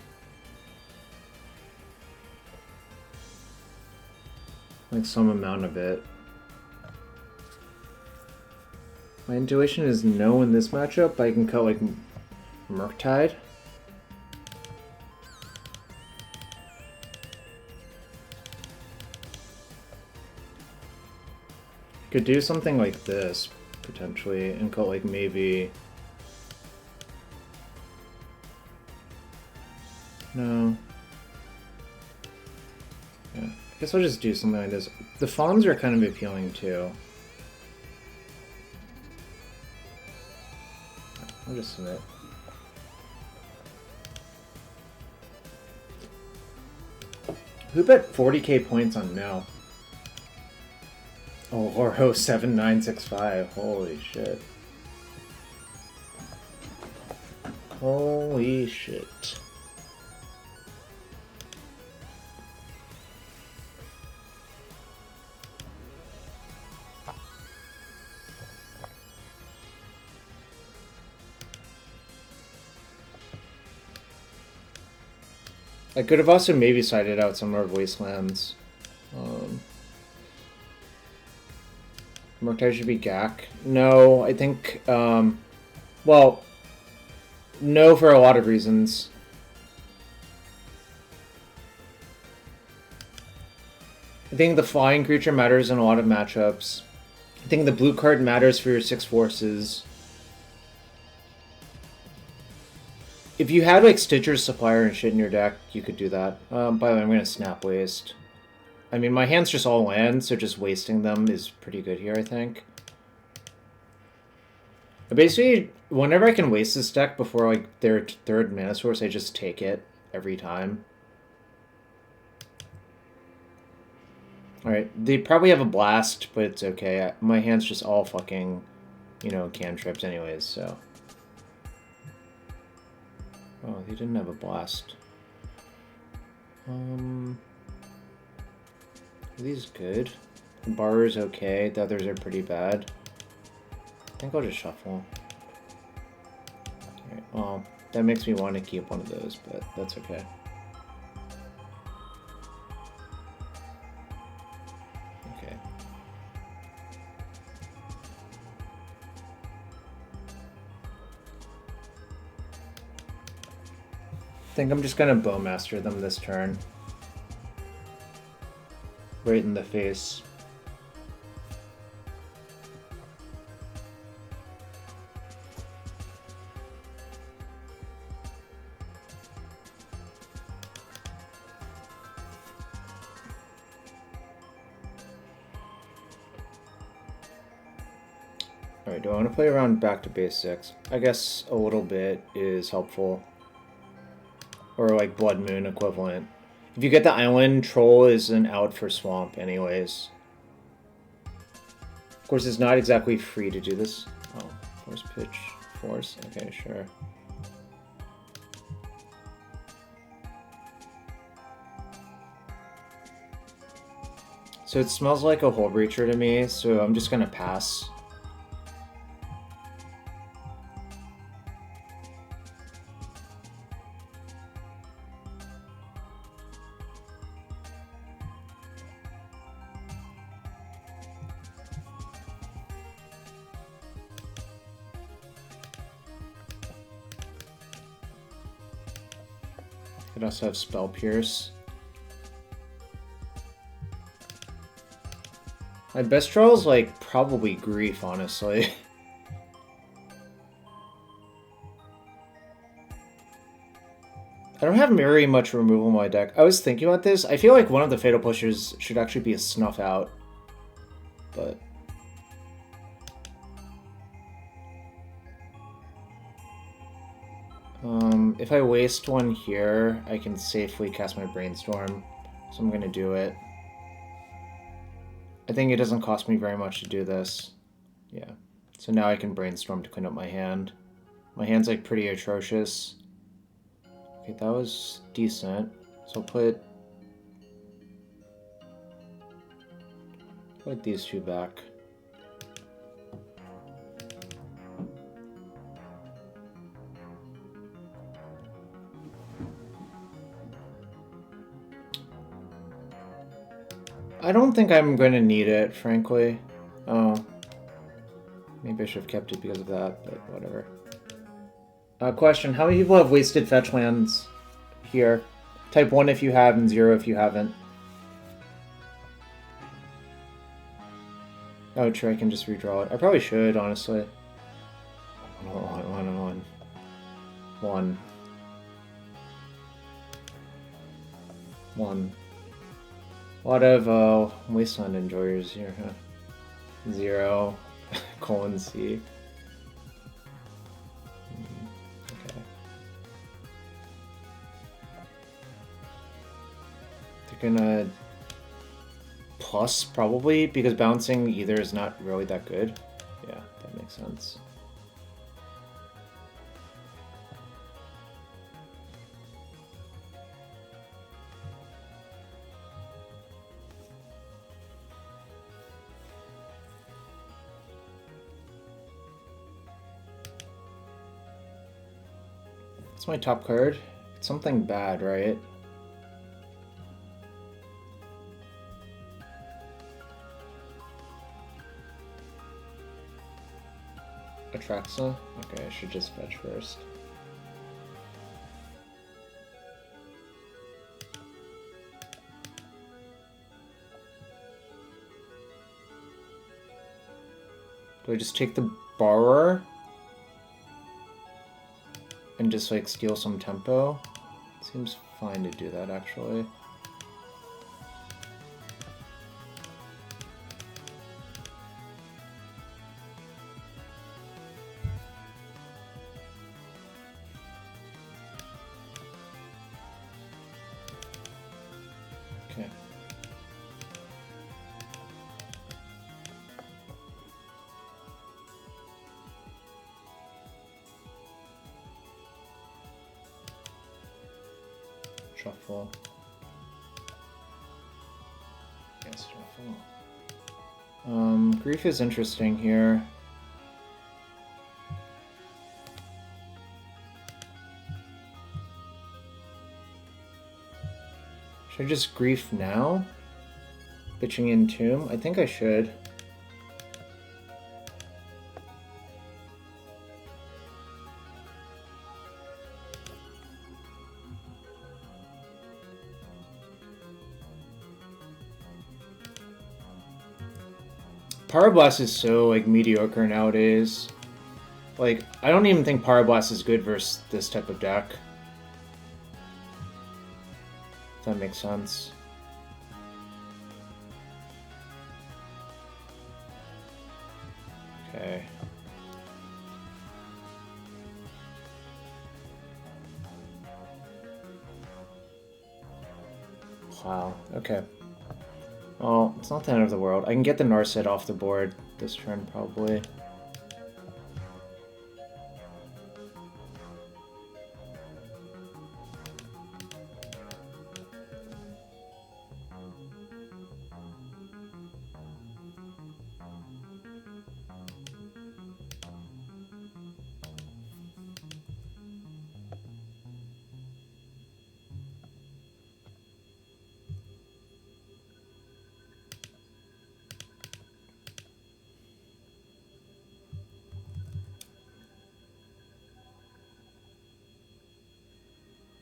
Like some amount of it. My intuition is no in this matchup, but I can cut like Murktide. Could do something like this, potentially, and cut like maybe... No. Yeah, I guess I'll just do something like this. The fawns are kind of appealing too. I'll just submit. Who bet 40k points on no? Oh, Oro 7965. Holy shit. Holy shit. I could have also maybe sided out some more Wastelands. Murktide should be Gak. No, I think, well, no for a lot of reasons. I think the flying creature matters in a lot of matchups. I think the blue card matters for your 6 forces. If you had like Stitcher's Supplier and shit in your deck, you could do that. By the way, I'm going to Snap Waste. I mean, my hand's just all land, so just wasting them is pretty good here, I think. Basically, whenever I can waste this deck before like their 3rd mana source, I just take it every time. Alright, they probably have a blast, but it's okay. My hand's just all fucking, you know, cantrips anyways, so... Oh, they didn't have a blast. Are these good? The Borrower's okay, the others are pretty bad. I think I'll just shuffle. Alright, well, that makes me want to keep one of those, but that's okay. Okay. I think I'm just gonna Bowmaster them this turn. Right in the face. Alright, do I want to play around back to basics? I guess a little bit is helpful. Or like Blood Moon equivalent. If you get the island, Troll is an out for Swamp anyways. Of course, it's not exactly free to do this. Oh, Force Pitch, Force, okay, sure. So it smells like a Hole Breacher to me, so I'm just gonna pass. Could also have Spell Pierce. My best draw is like probably Grief, honestly. I don't have very much removal in my deck. I was thinking about this. I feel like one of the Fatal Pushers should actually be a Snuff Out. But... if I waste one here, I can safely cast my Brainstorm. So I'm gonna do it. I think it doesn't cost me very much to do this. Yeah. So now I can Brainstorm to clean up my hand. My hand's like pretty atrocious. Okay, that was decent. So I'll put these two back. I don't think I'm going to need it, frankly. Oh. Maybe I should have kept it because of that, but whatever. Question, how many people have wasted fetch lands here? Type 1 if you have, and 0 if you haven't. Oh, true, I can just redraw it. I probably should, honestly. One. A lot of Wasteland enjoyers here, huh? 0. Colon C. Okay. They're gonna plus probably because bouncing either is not really that good. Yeah, that makes sense. It's my top card. It's something bad, right? Atraxa? Okay, I should just fetch first. Do I just take the Borrower? And just like steal some tempo? Seems fine to do that actually. Okay. Shuffle. Yes, shuffle. Grief is interesting here. Should I just Grief now? Bitching Entomb? I think I should. Pyroblast is so, like, mediocre nowadays. Like, I don't even think Pyroblast is good versus this type of deck. If that makes sense. Okay. Wow, okay. Well, it's not the end of the world. I can get the Narset off the board this turn, probably.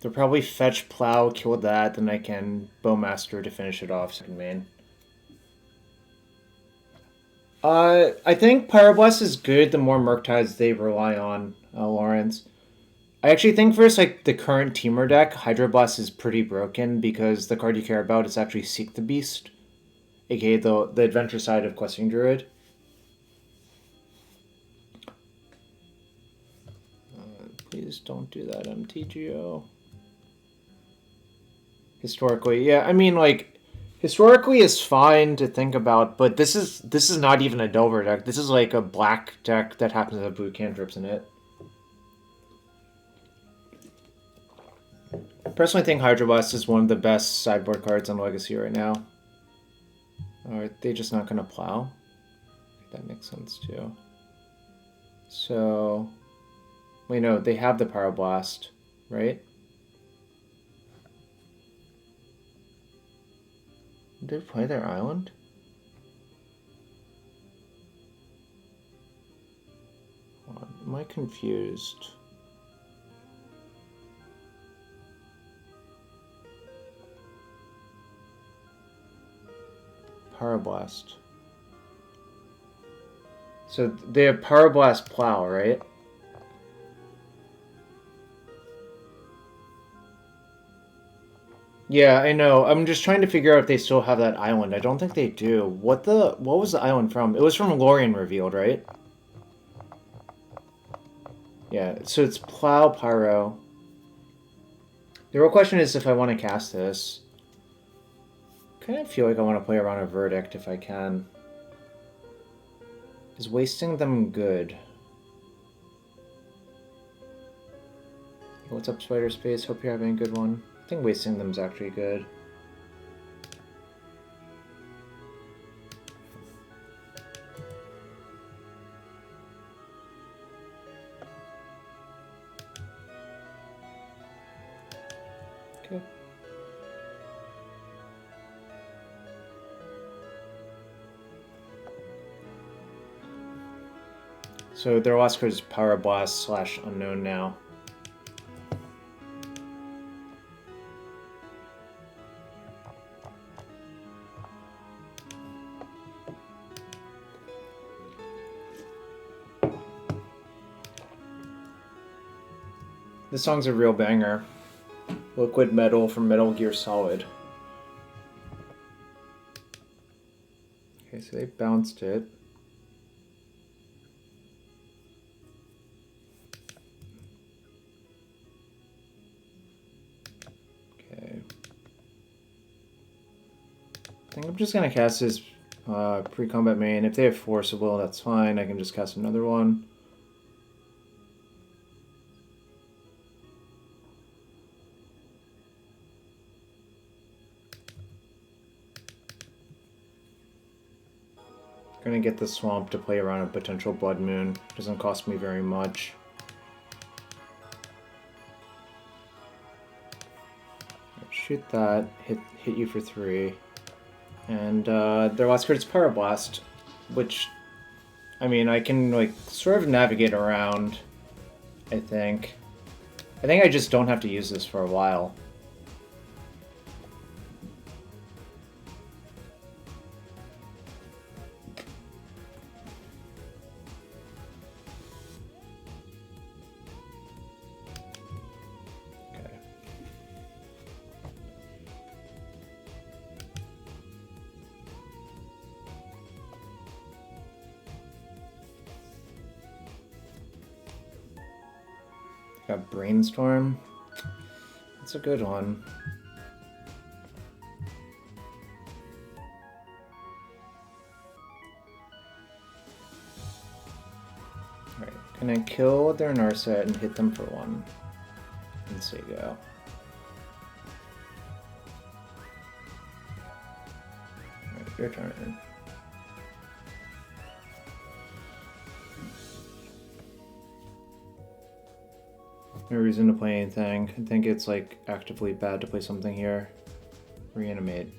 They'll probably fetch Plow, kill that, then I can Bowmaster to finish it off second main. I think Pyroblast is good the more Murktides they rely on, Lawrence. I actually think versus like the current Temur deck, Hydroblast is pretty broken because the card you care about is actually Seek the Beast, aka the adventure side of Questing Druid. Please don't do that, MTGO. Historically, yeah, I mean, like, historically is fine to think about, but this is not even a Delver deck. This is like a black deck that happens to have blue cantrips in it. I personally think Hydroblast is one of the best sideboard cards on Legacy right now. Are they just not going to Plow? That makes sense too. So, wait, no, they have the Pyroblast, right? Did they play their island? Hold on, am I confused? Pyroblast. So they have Pyroblast Plow, right? Yeah, I know. I'm just trying to figure out if they still have that island. I don't think they do. What was the island from? It was from Lorien Revealed, right? Yeah, so it's Plow, Pyro. The real question is if I want to cast this. I kind of feel like I want to play around a Verdict if I can. Is wasting them good? What's up, Spider Space? Hope you're having a good one. I think wasting them is actually good. Okay. So their last card is Power Blast / Unknown now. This song's a real banger. Liquid Metal from Metal Gear Solid. Okay, so they bounced it. Okay. I think I'm just gonna cast this pre-combat main. If they have Forcible, that's fine. I can just cast another one. Gonna get the Swamp to play around a potential Blood Moon. Doesn't cost me very much. Shoot that, hit you for 3. And their last card is Power Blast, which, I mean, I can like sort of navigate around, I think. I think I just don't have to use this for a while. Got Brainstorm. That's a good one. Alright, gonna kill their Narset and hit them for 1. And say go. Alright, your turn. No reason to play anything. I think it's like actively bad to play something here. Reanimate.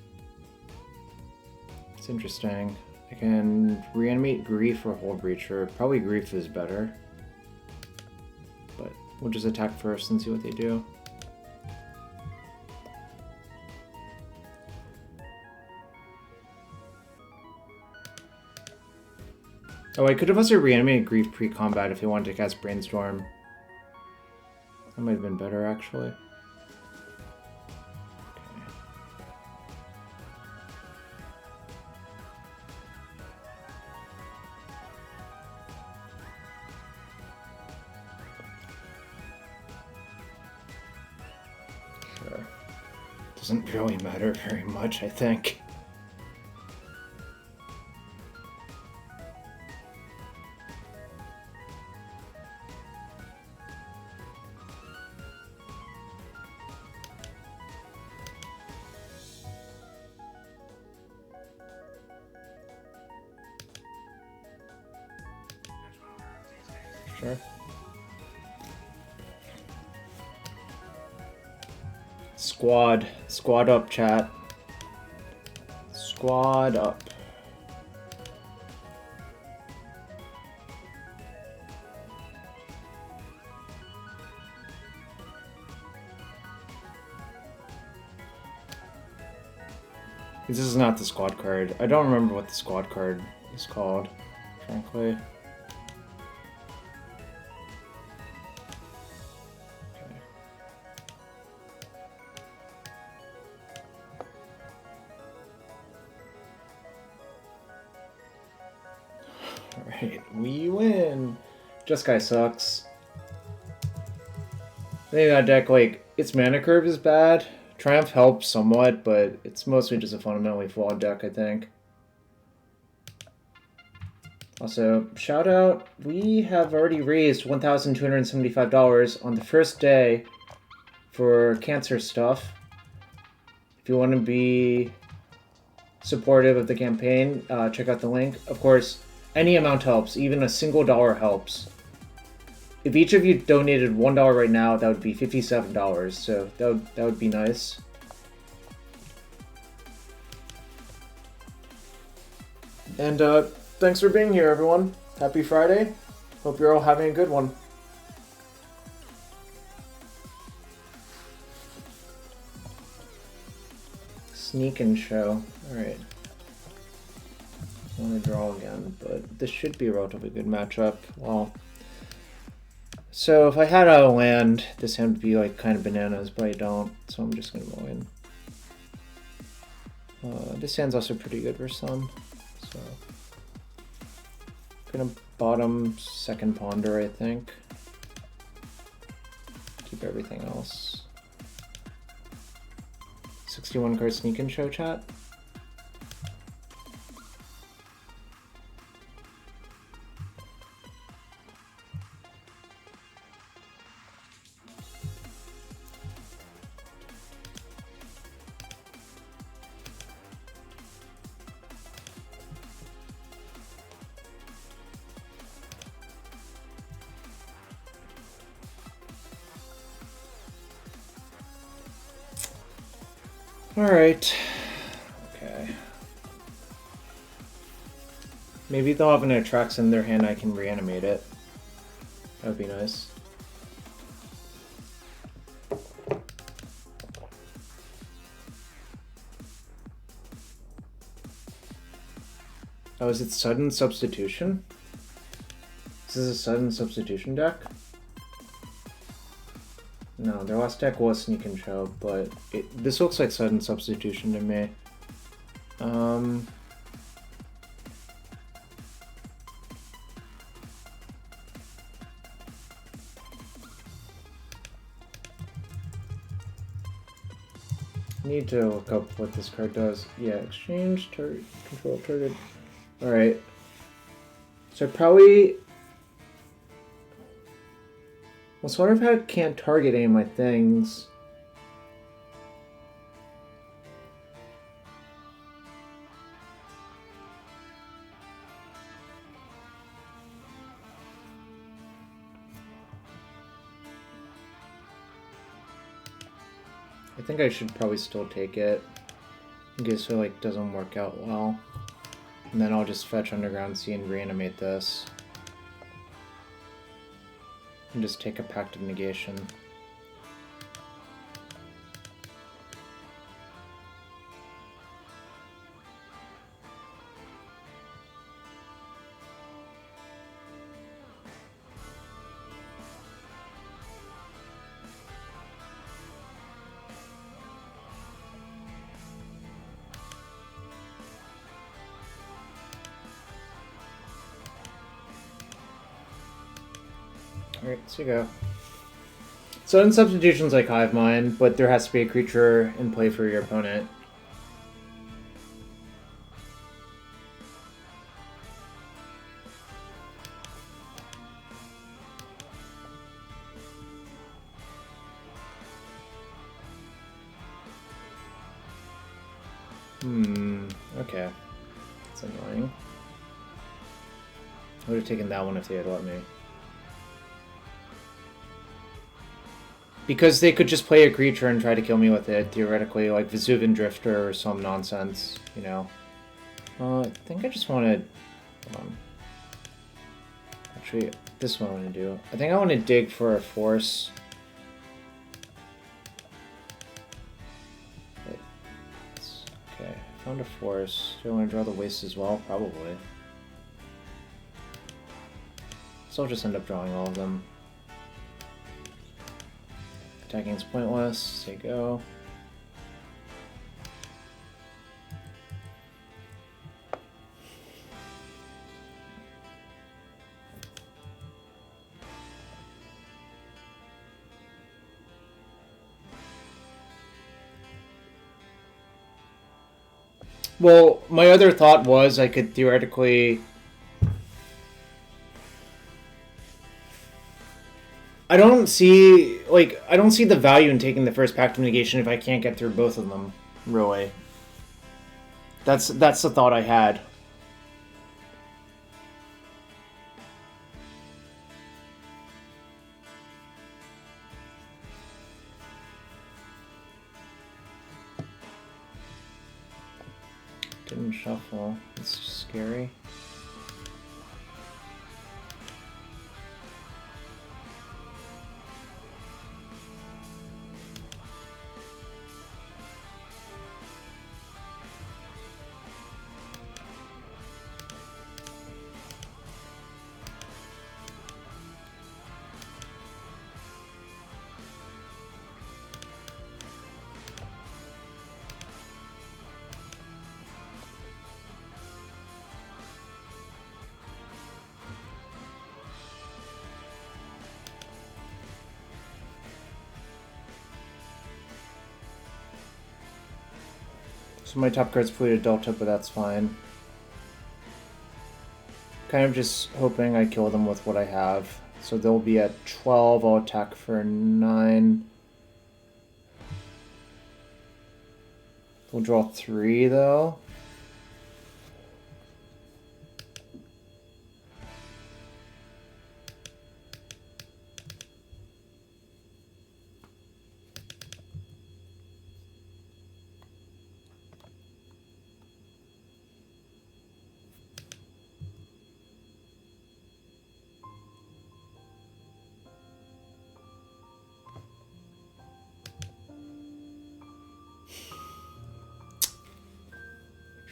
It's interesting. I can reanimate Grief or Hold Breacher. Probably Grief is better. But we'll just attack first and see what they do. Oh, I could have also reanimated Grief pre-combat if he wanted to cast Brainstorm. That might have been better, actually. Okay. Sure. Doesn't really matter very much, I think. Sure. Squad up, chat. Squad up. This is not the squad card. I don't remember what the squad card is called, frankly. Alright, we win! Jeskai sucks. I think that deck, like, its mana curve is bad. Triumph helps somewhat, but it's mostly just a fundamentally flawed deck, I think. Also, shout out, we have already raised $1,275 on the first day for cancer stuff. If you want to be supportive of the campaign, check out the link. Of course, any amount helps, even a single dollar helps. If each of you donated $1 right now, that would be $57, so that would be nice. And thanks for being here, everyone. Happy Friday. Hope you're all having a good one. Sneak and show. Alright. I want to draw again, but this should be a relatively good matchup. Well, so if I had a land, this hand would be like kind of bananas, but I don't, so I'm just going to go in. This hand's also pretty good for some, so I'm going to bottom second ponder, I think. Keep everything else. 61 card sneak and show, chat. Alright. Okay. Maybe they'll have an Atraxa in their hand, I can reanimate it. That would be nice. Oh, is it sudden substitution? This is a sudden substitution deck? No, their last deck was Sneak and Show, but this looks like sudden substitution to me. Need to look up what this card does. Yeah, exchange, target, control target. Alright. So probably... Well, sort of how can't target any of my things. I think I should probably still take it in case it like doesn't work out well. And then I'll just fetch Underground Sea and reanimate this. And just take a Pact of Negation. Alright, so you go. Sudden substitution's like Hive Mind, but there has to be a creature in play for your opponent. Okay. That's annoying. I would have taken that one if they had let me. Because they could just play a creature and try to kill me with it, theoretically, like Vesuvian Drifter or some nonsense, you know. I think I just wanted... Actually, this is what I want to do. I think I want to dig for a force. Okay, found a force. Do I want to draw the waste as well? Probably. So I'll just end up drawing all of them. Attacking is pointless, say go. Well, my other thought was I could theoretically... I don't see the value in taking the first Pact of Negation if I can't get through both of them, really. That's the thought I had. Didn't shuffle. It's scary. So my top card's polluted Delta, but that's fine. Kind of just hoping I kill them with what I have. So they'll be at 12, I'll attack for 9. We'll draw 3 though.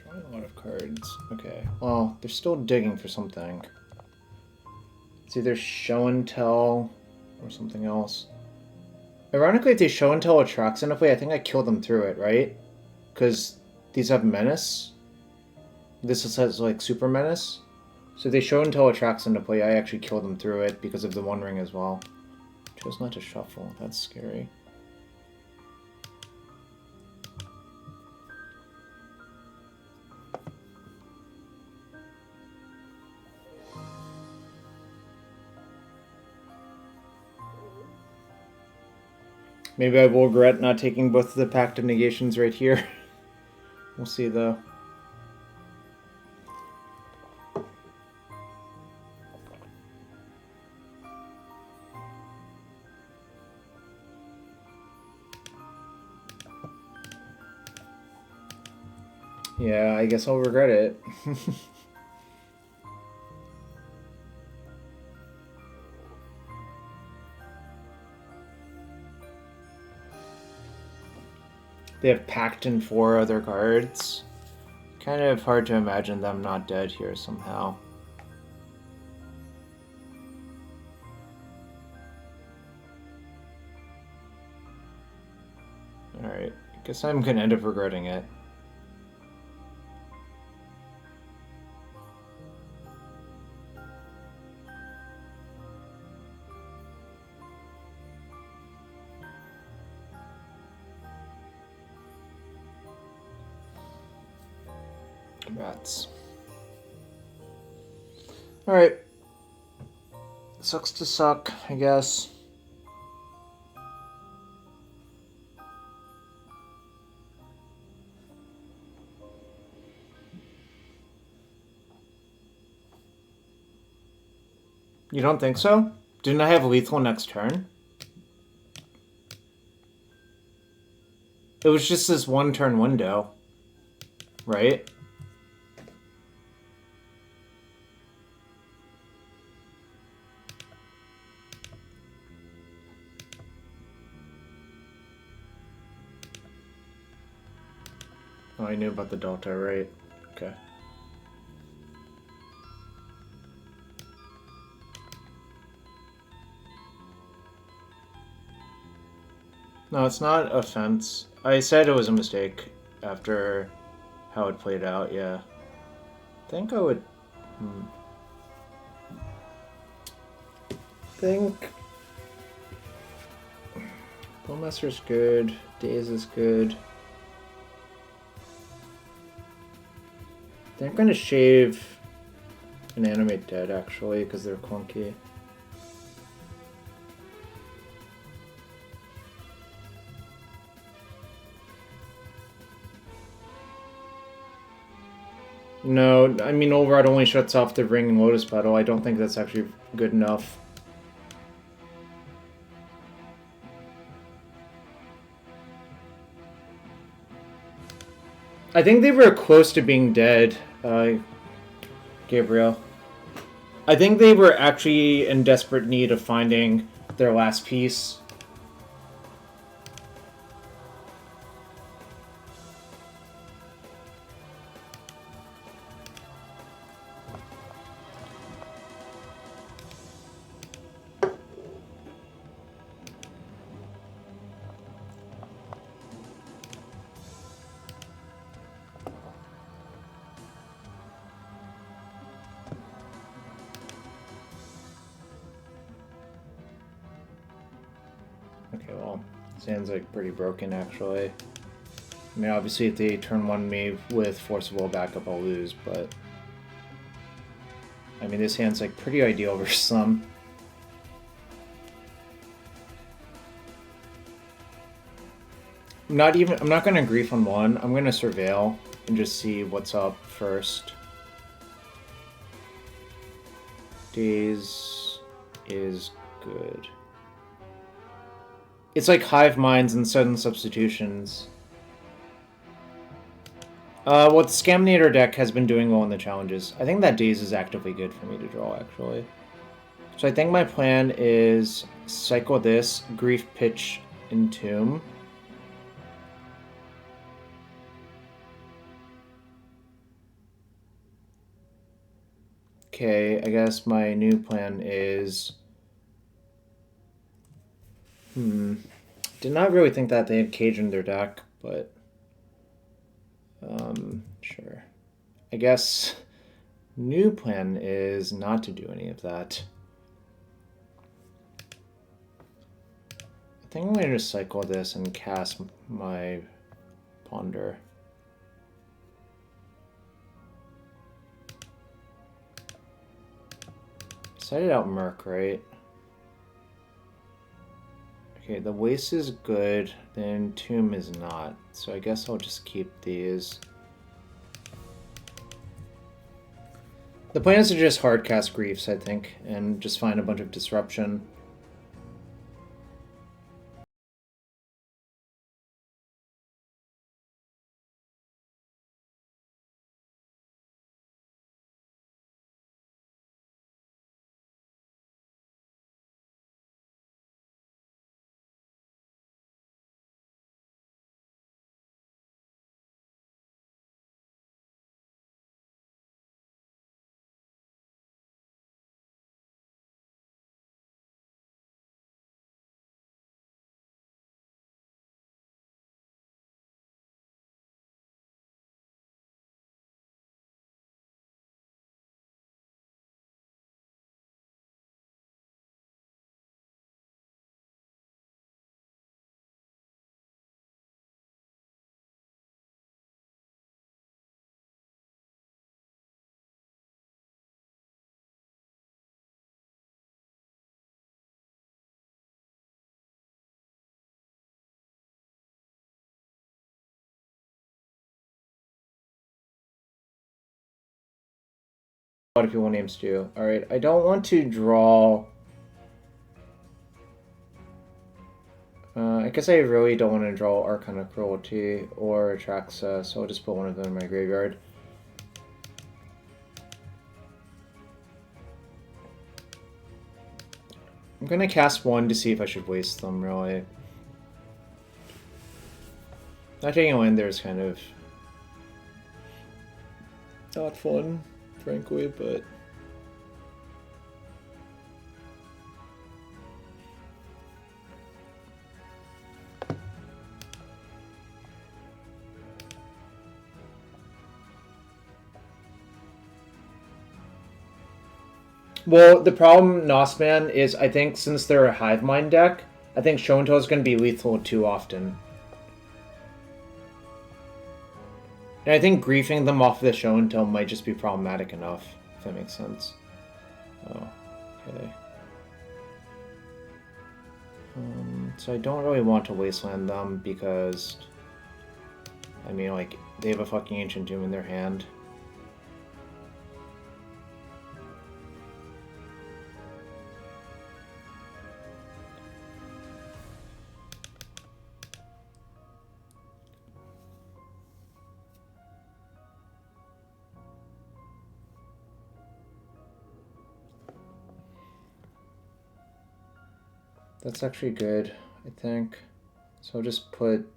A lot of cards. Okay. Well, they're still digging for something. It's either show and tell or something else. Ironically, if they show and tell Atraxa enough way, I think I kill them through it, right? Because these have menace. This has like super menace. So if they show and tell Atraxa into play, I actually kill them through it because of the One Ring as well. Chose not to shuffle. That's scary. Maybe I will regret not taking both of the Pact of Negations right here. We'll see, though. Yeah, I guess I'll regret it. They have Pact and 4 other cards. Kind of hard to imagine them not dead here somehow. Alright, I guess I'm gonna end up regretting it. Rats. Alright. Sucks to suck, I guess. You don't think so? Didn't I have lethal next turn? It was just this 1-turn window. Right? Oh, I knew about the Delta, right? Okay. No, it's not offense. I said it was a mistake after how it played out, yeah. I think I would... think... Bowmaster's good. Daze is good. I think I'm gonna shave an Animate Dead, actually, because they're clunky. No, I mean, Override only shuts off the Ring and Lotus Petal. I don't think that's actually good enough. I think they were close to being dead, Gabriel. I think they were actually in desperate need of finding their last piece. Okay, well, sounds like pretty broken, actually. I mean, obviously if they turn 1 me with Force of Will backup, I'll lose, but... I mean, this hand's like pretty ideal versus some. I'm not gonna grief on 1. I'm gonna surveil and just see what's up first. Daze is good. It's like Hive Minds and sudden substitutions. Well, the Scaminator deck has been doing well in the challenges. I think that Daze is actively good for me to draw, actually. So I think my plan is cycle this, Grief, Pitch, Entomb. Okay, I guess my new plan is... Did not really think that they had Cage in their deck, but... sure. I guess new plan is not to do any of that. I think I'm going to just cycle this and cast my Ponder. Decided out Merc, right? Okay, the Waste is good, then Tomb is not. So I guess I'll just keep these. The plan is to just hardcast Griefs, I think, and just find a bunch of disruption. If you want names too. Alright, I don't want to draw... I guess I really don't want to draw Archon of Cruelty or Atraxa, so I'll just put one of them in my graveyard. I'm gonna cast one to see if I should waste them, really. Not taking a land there is kind of... not fun, frankly, but... Well, the problem, Nosman, is I think since they're a Hive Mind deck, I think Show and Tell is going to be lethal too often. And I think griefing them off of the Show and Tell might just be problematic enough, if that makes sense. Oh, okay. So I don't really want to wasteland them because, I mean, like, they have a fucking Ancient Doom in their hand. That's actually good, I think. So I'll just put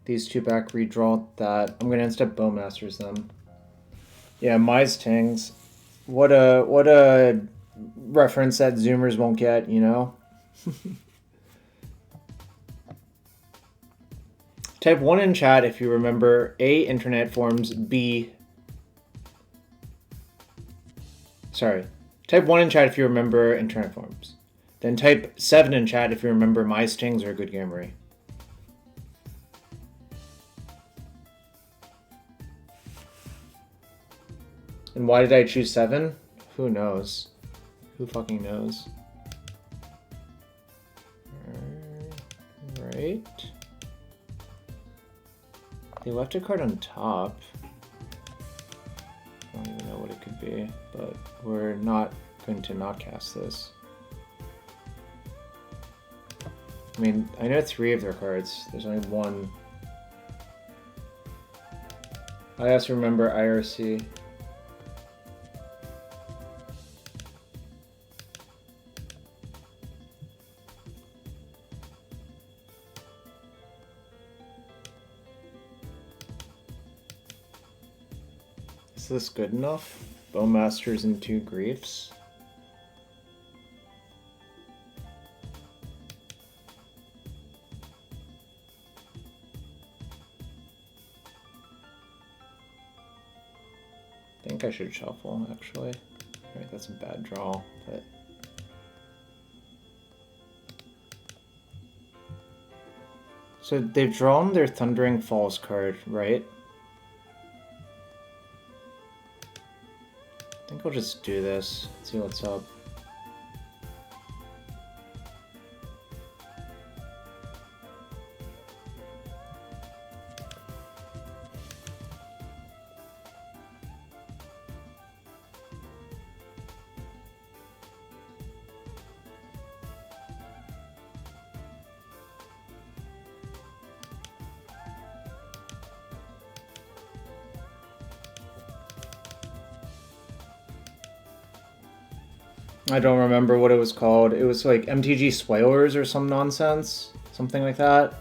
these two back, redraw that. I'm gonna instead Bowmasters them. Yeah, Mize Tings. What a reference that Zoomers won't get, you know? Type 1 in chat if you remember A, internet forms, B... Sorry. Type 1 in chat if you remember internet forms. Then type 7 in chat if you remember My Stings or Good Gamery. And why did I choose 7? Who knows? Who fucking knows? Right. They left a card on top. I don't even know what it could be, but we're not going to not cast this. I mean, I know 3 of their cards. There's only 1. I also remember IRC. Is this good enough? Bowmasters and 2 Griefs? I think I should shuffle, actually. Alright, that's a bad draw, but... So they've drawn their Thundering Falls card, right? I think I'll just do this, see what's up. I don't remember what it was called. It was like MTG Spoilers or some nonsense. Something like that.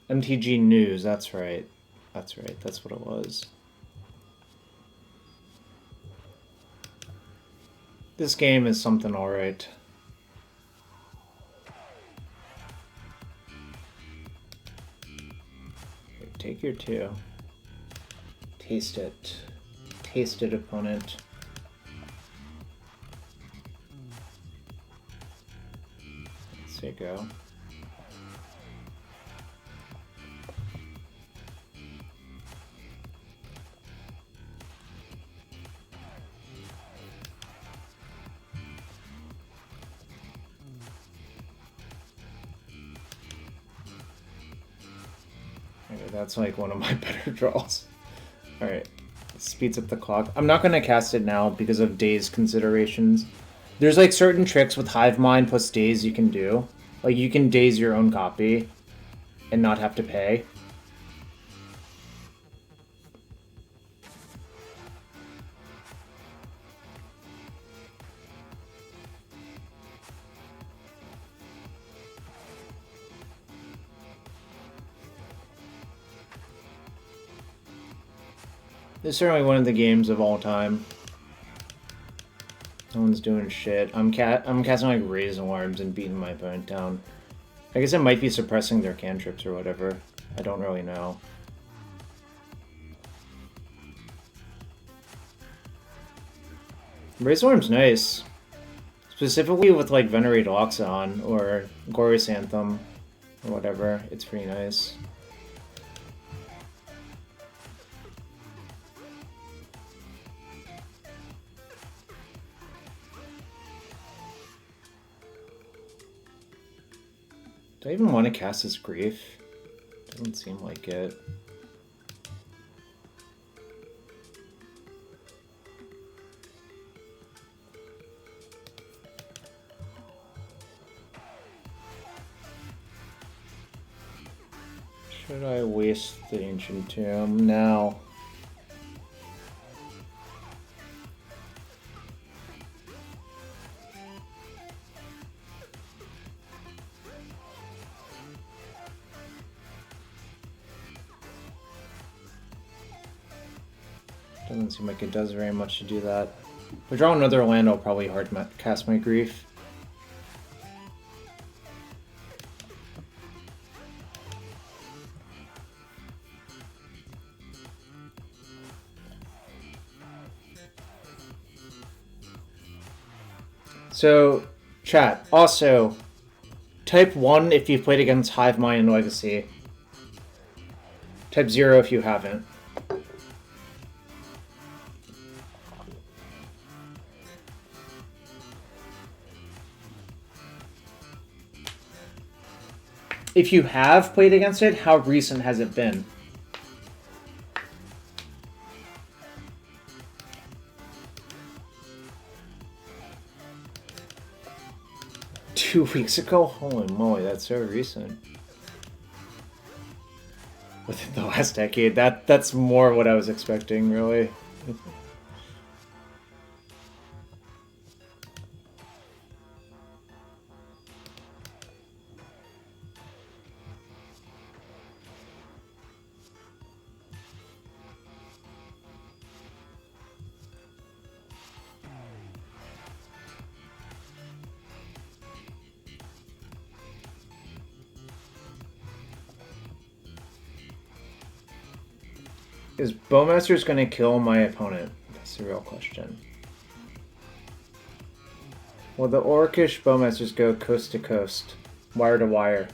MTG News, that's right. That's right, that's what it was. This game is something alright. Take your 2. Taste it. Taste it, opponent. Let's say go. That's like one of my better draws. Alright, speeds up the clock. I'm not going to cast it now because of daze considerations. There's like certain tricks with Hive Mind plus daze you can do. Like you can daze your own copy and not have to pay. It's certainly one of the games of all time. No one's doing shit. I'm casting like Raise Alarms and beating my opponent down. I guess it might be suppressing their cantrips or whatever. I don't really know. Raise Alarm's nice. Specifically with like Venerate Loxodon or Glorious Anthem or whatever. It's pretty nice. Do I even want to cast this Grief? Doesn't seem like it. Should I waste the Ancient Tomb now? Doesn't seem like it does very much to do that. If I draw another land, I'll probably hard cast my Grief. So, chat. Also, type 1 if you've played against Hive Mind and Legacy. Type 0 if you haven't. If you have played against it, how recent has it been? Two weeks ago? Holy moly, that's so recent. Within the last decade, that's more what I was expecting, really. Is Bowmasters going to kill my opponent? That's the real question. Will the Orcish Bowmasters go coast to coast, wire to wire?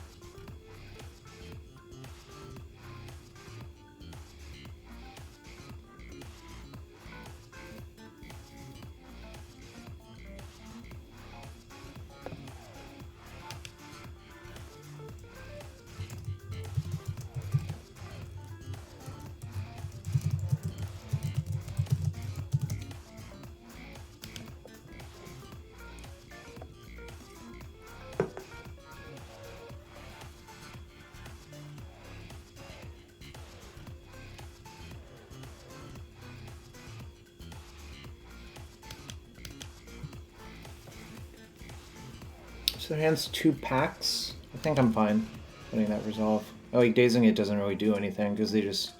So hand's 2 packs. I think I'm fine getting that resolve. Oh, like dazing it doesn't really do anything because they just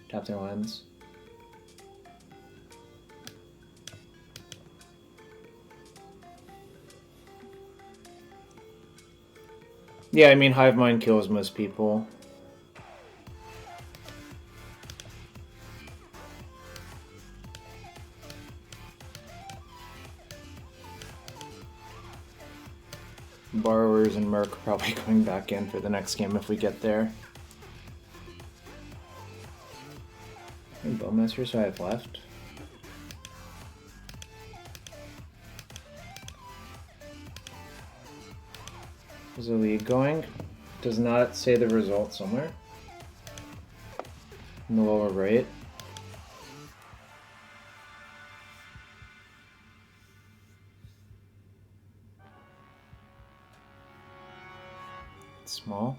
tap their lands. Yeah, I mean Hive Mind kills most people. Borrowers and Merc probably going back in for the next game if we get there. How many Bowmasters do I have left? Is the league going? Does not say the result somewhere. In the lower right. It's small.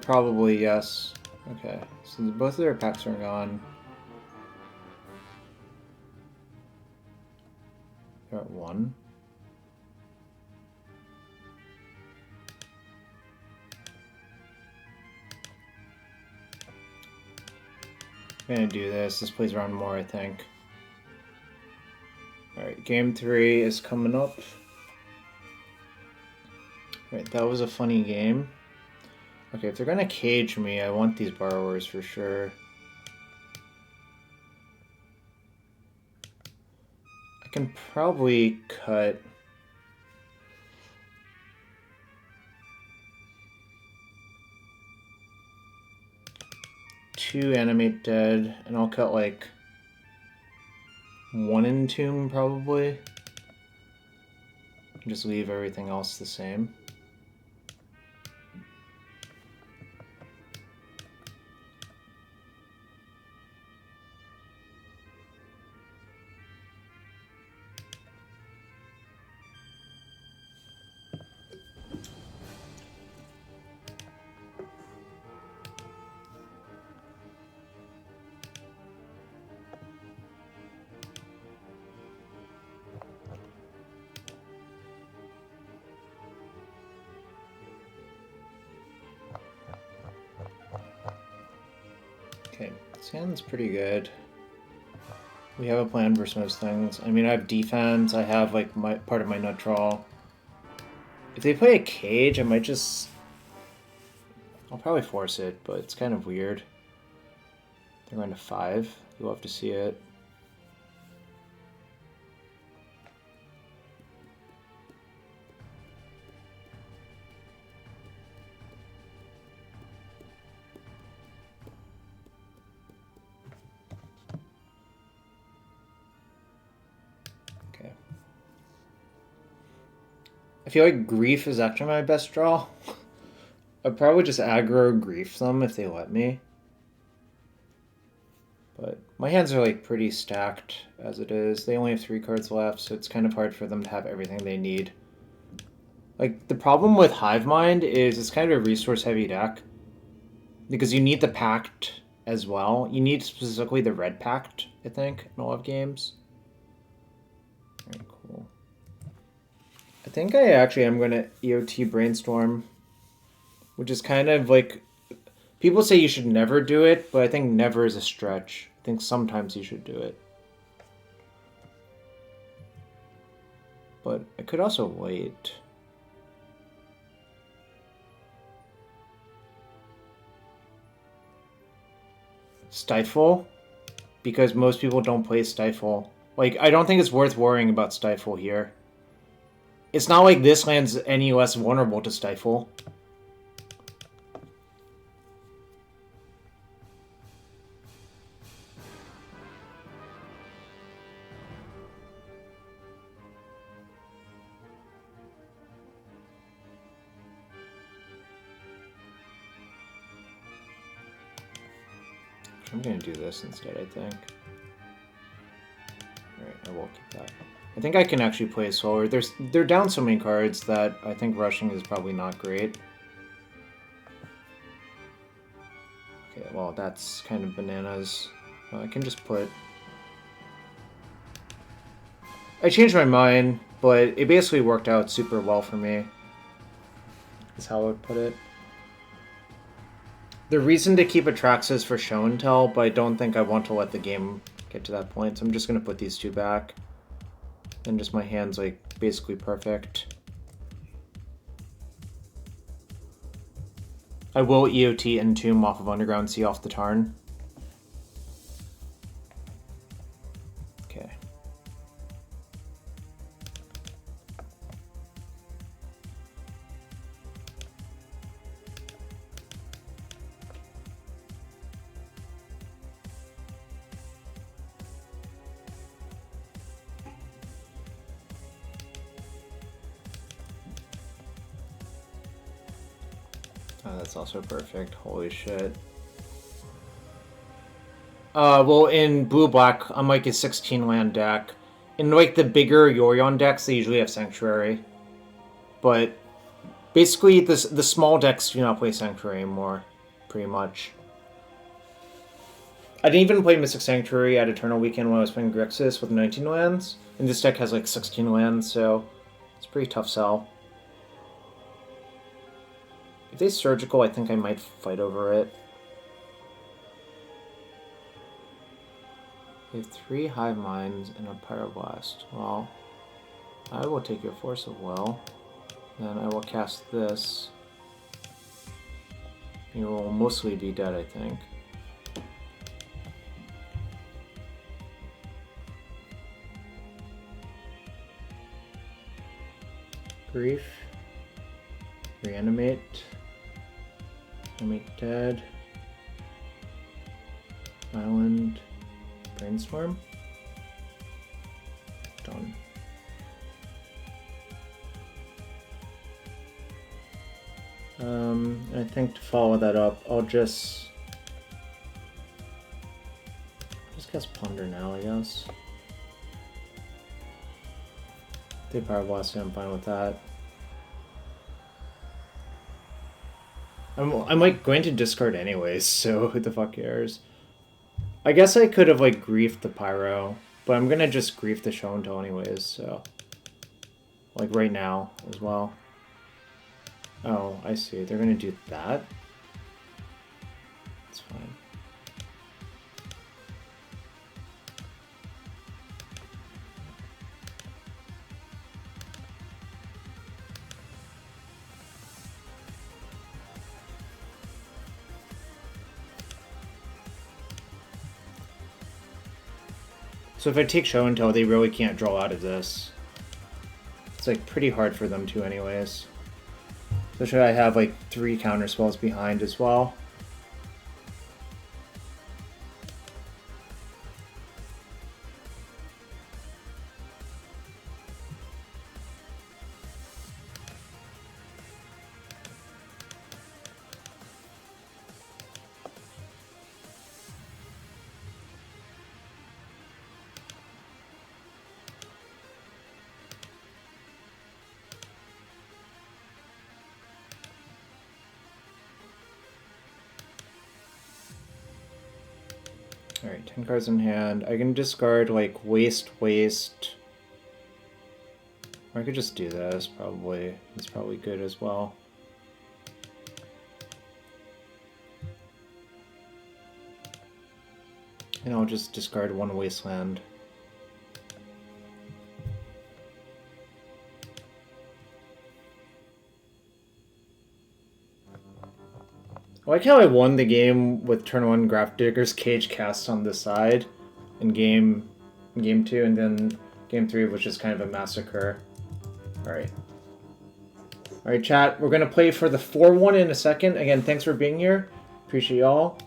Probably yes. Okay, so both of their packs are gone. They're at 1. I'm gonna do this. This plays around more, I think. Alright, game 3 is coming up. Right, that was a funny game. Okay, if they're gonna cage me, I want these borrowers for sure. I can probably cut... two Animate Dead, and I'll cut like 1 Entomb probably. Just leave everything else the same. Okay, this hand's pretty good. We have a plan for most things. I mean, I have defense, I have like my part of my nut draw. If they play a cage, I might just... I'll probably force it, but it's kind of weird. They're going to 5. You'll have to see it. Okay. I feel like Grief is actually my best draw. I'd probably just aggro Grief them if they let me. But my hands are like pretty stacked as it is. They only have 3 cards left, so it's kind of hard for them to have everything they need. Like, the problem with Hive Mind is it's kind of a resource-heavy deck. Because you need the Pact as well. You need specifically the Red Pact, I think, in a lot of games. Alright, cool. I think I actually am going to EOT Brainstorm. Which is kind of like... People say you should never do it, but I think never is a stretch. I think sometimes you should do it. But I could also wait. Stifle? Because most people don't play Stifle. Like, I don't think it's worth worrying about Stifle here. It's not like this land's any less vulnerable to Stifle. I'm gonna do this instead, I think. Alright, I will keep that. I think I can actually play slower. They're down so many cards that I think rushing is probably not great. Okay, well, that's kind of bananas. I can just put... I changed my mind, but it basically worked out super well for me. Is how I would put it. The reason to keep Atraxa is for show and tell, but I don't think I want to let the game get to that point, so I'm just going to put these 2 back. And just my hand's like basically perfect. I will EOT Entomb off of Underground Sea off the Tarn. Okay. Oh, that's also perfect. Holy shit. Well, in blue-black, I'm like a 16-land deck. In like the bigger Yorion decks, they usually have Sanctuary. But basically, the small decks do not play Sanctuary anymore, pretty much. I didn't even play Mystic Sanctuary at Eternal Weekend when I was playing Grixis with 19 lands. And this deck has like 16 lands, so it's a pretty tough sell. If they Surgical, I think I might fight over it. They have 3 Hive Minds and a Pyroblast. Well, I will take your Force of Will. Then I will cast this. You will mostly be dead, I think. Grief. Reanimate. Animate Dead. Island. Brainstorm. Done. I think to follow that up, I'll just cast Ponder now, I guess. They Power Blast, I'm fine with that. I'm like going to discard anyways, so who the fuck cares? I guess I could have like griefed the Pyro, but I'm gonna just grief the Show and Tell anyways, so like right now as well. Oh, I see. They're gonna do that. It's fine. So if I take Show and Tell, they really can't draw out of this. It's like pretty hard for them to anyways. Especially I have like 3 counter spells behind as well. Alright, 10 cards in hand. I can discard, like, waste. Or I could just do this, probably. It's probably good as well. And I'll just discard 1 wasteland. I like how I won the game with turn 1 Grafdigger's Cage cast on the side in game 2, and then game 3 was just kind of a massacre. Alright. Alright, chat, we're gonna play for the 4-1 in a second. Again, thanks for being here. Appreciate y'all.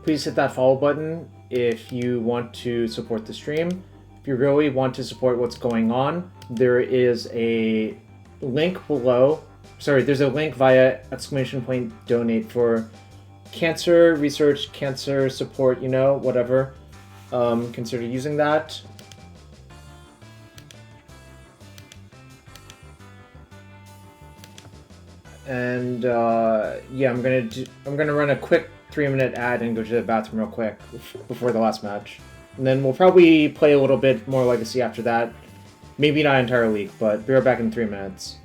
Please hit that follow button if you want to support the stream. If you really want to support what's going on, there is a link below. Sorry, there's a link via !donate for cancer research, cancer support, you know, whatever. Consider using that. And yeah, I'm gonna run a quick 3-minute ad and go to the bathroom real quick before the last match. And then we'll probably play a little bit more Legacy after that. Maybe not entire week, but be right back in 3 minutes.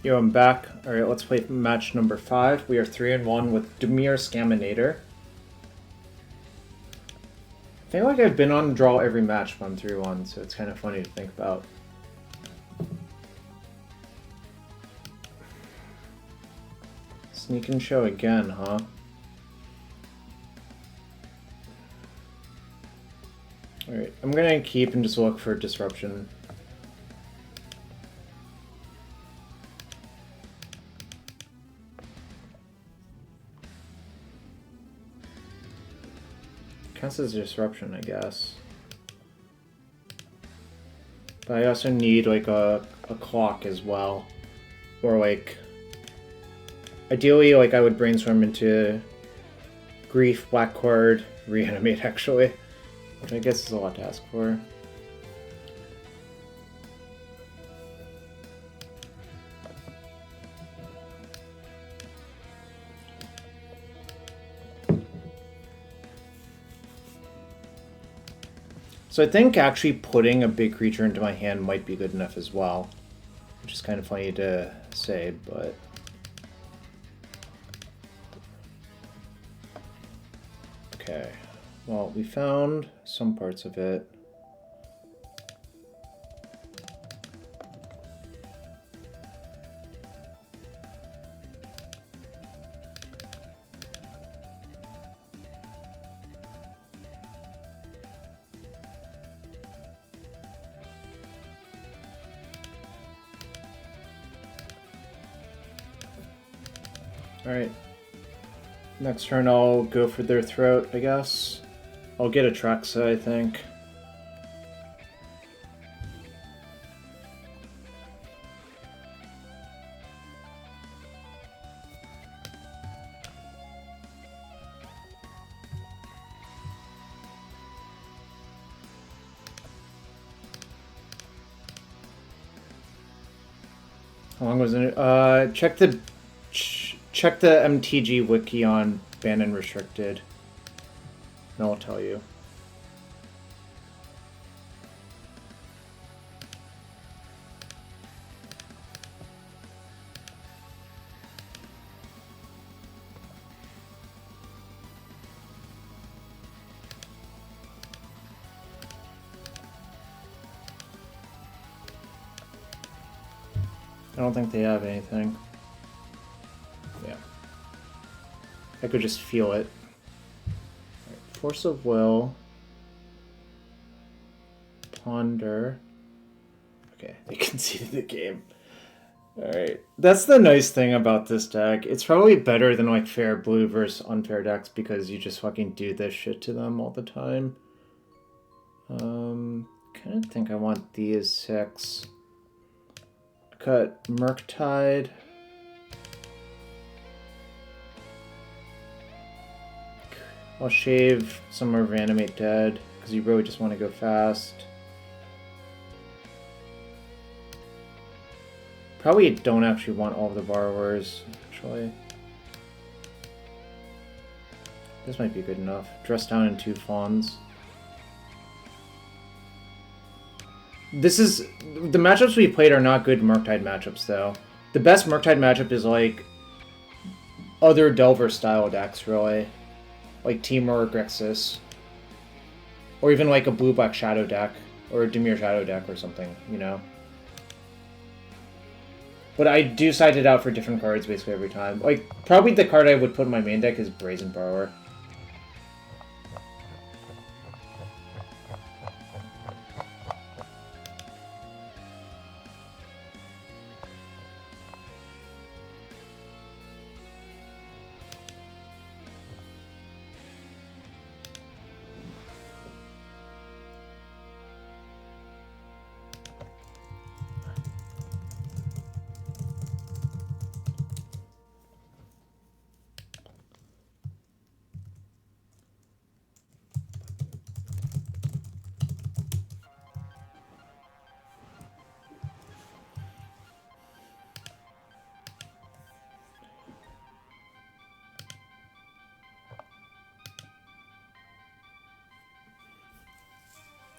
Yo, I'm back. Alright, let's play match number 5. We are 3-1 with Dimir Scaminator. I feel like I've been on draw every match when I'm 3-1, so it's kind of funny to think about. Sneak and show again, huh? Alright, I'm gonna keep and just look for disruption. Counts as disruption, I guess. But I also need like a clock as well. Or like... Ideally, like I would brainstorm into Grief, Black Card, Reanimate actually. Which I guess is a lot to ask for. So I think actually putting a big creature into my hand might be good enough as well. Which is kind of funny to say, but... Okay. Well, we found some parts of it. Alright. Next turn I'll go for their throat, I guess. I'll get Atraxa, I think. How long was it? Check the MTG wiki on banned and restricted, and I'll tell you. I don't think they have anything. Yeah. I could just feel it. Right. Force of Will. Ponder. Okay, they conceded the game. Alright. That's the nice thing about this deck. It's probably better than like fair blue versus unfair decks because you just fucking do this shit to them all the time. Kinda think I want these 6. Cut Murktide. I'll shave some more of Animate Dead, because you really just want to go fast. Probably don't actually want all of the borrowers, actually. This might be good enough. Dress down in 2 fawns. This is... The matchups we played are not good Murktide matchups, though. The best Murktide matchup is, like, other Delver-style decks, really. Like Temur or Grixis. Or even, like, a blue-black Shadow deck. Or a Dimir Shadow deck or something, you know? But I do side it out for different cards, basically, every time. Like, probably the card I would put in my main deck is Brazen Borrower.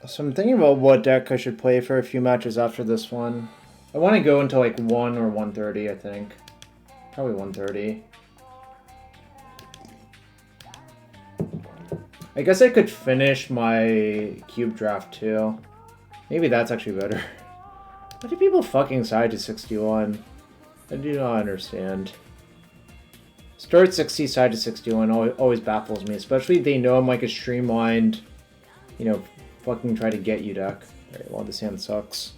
So I'm thinking about what deck I should play for a few matches after this one. I want to go until like 1 or 1:30, I think. Probably 1:30. I guess I could finish my cube draft too. Maybe that's actually better. Why do people fucking side to 61? I do not understand. Start at 60, side to 61 always baffles me, especially if they know I'm like a streamlined, you know, fucking try to get you deck. Alright, well, this hand sucks.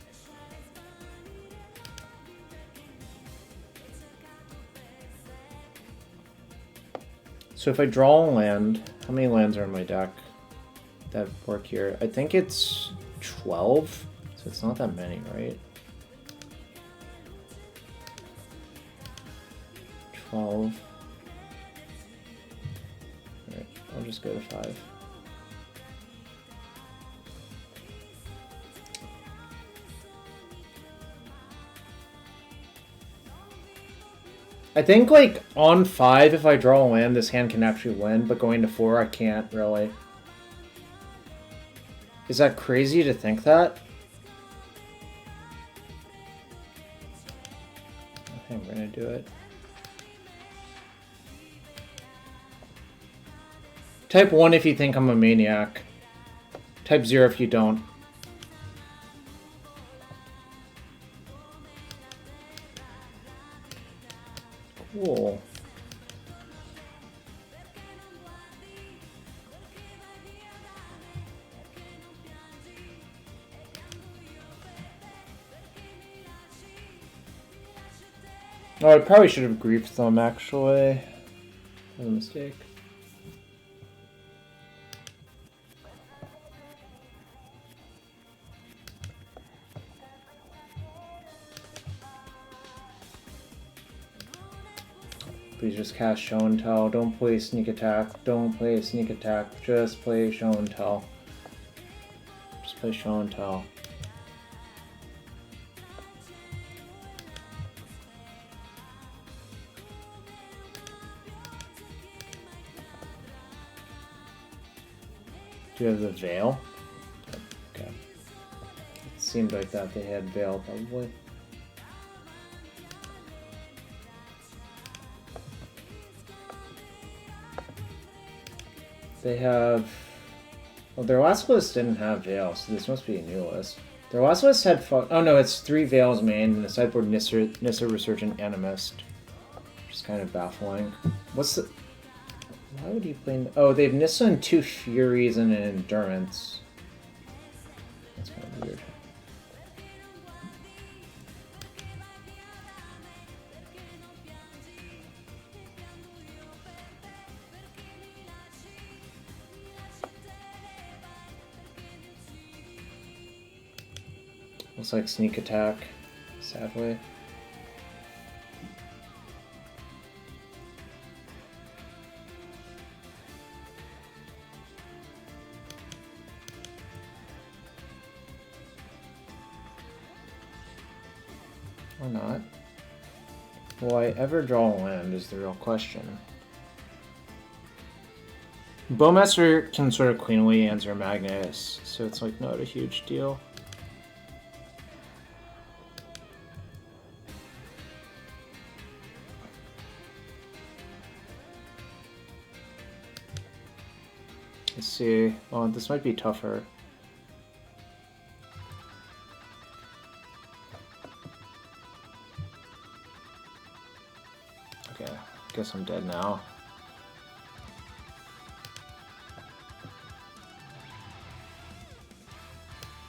So if I draw a land, how many lands are in my deck that work here? I think it's 12, so it's not that many, right? 12. Alright, I'll just go to 5. I think, like, on 5, if I draw a land, this hand can actually win, but going to 4, I can't, really. Is that crazy to think that? I think I'm gonna do it. Type 1 if you think I'm a maniac. Type 0 if you don't. Cool. Oh, I probably should have griefed them, actually. That was a mistake. Please just cast Show and Tell. Don't play Sneak Attack. Don't play Sneak Attack. Just play Show and Tell. Just play Show and Tell. Do you have the Veil? Okay. It seemed like that they had Veil, probably. They have... Well, their last list didn't have Veil, so this must be a new list. Their last list had... Oh no, it's 3 Veils main and the sideboard Nissa Resurgent Animist. Which is kind of baffling. What's the... Why would he play... Oh, they have Nissa and 2 Furies and an Endurance. That's kind of weird. Looks like Sneak Attack, sadly. Or not. Will I ever draw a land is the real question. Bowmaster can sort of cleanly answer Magnus, so it's like not a huge deal. Let's see. Well, this might be tougher. Okay, guess I'm dead now.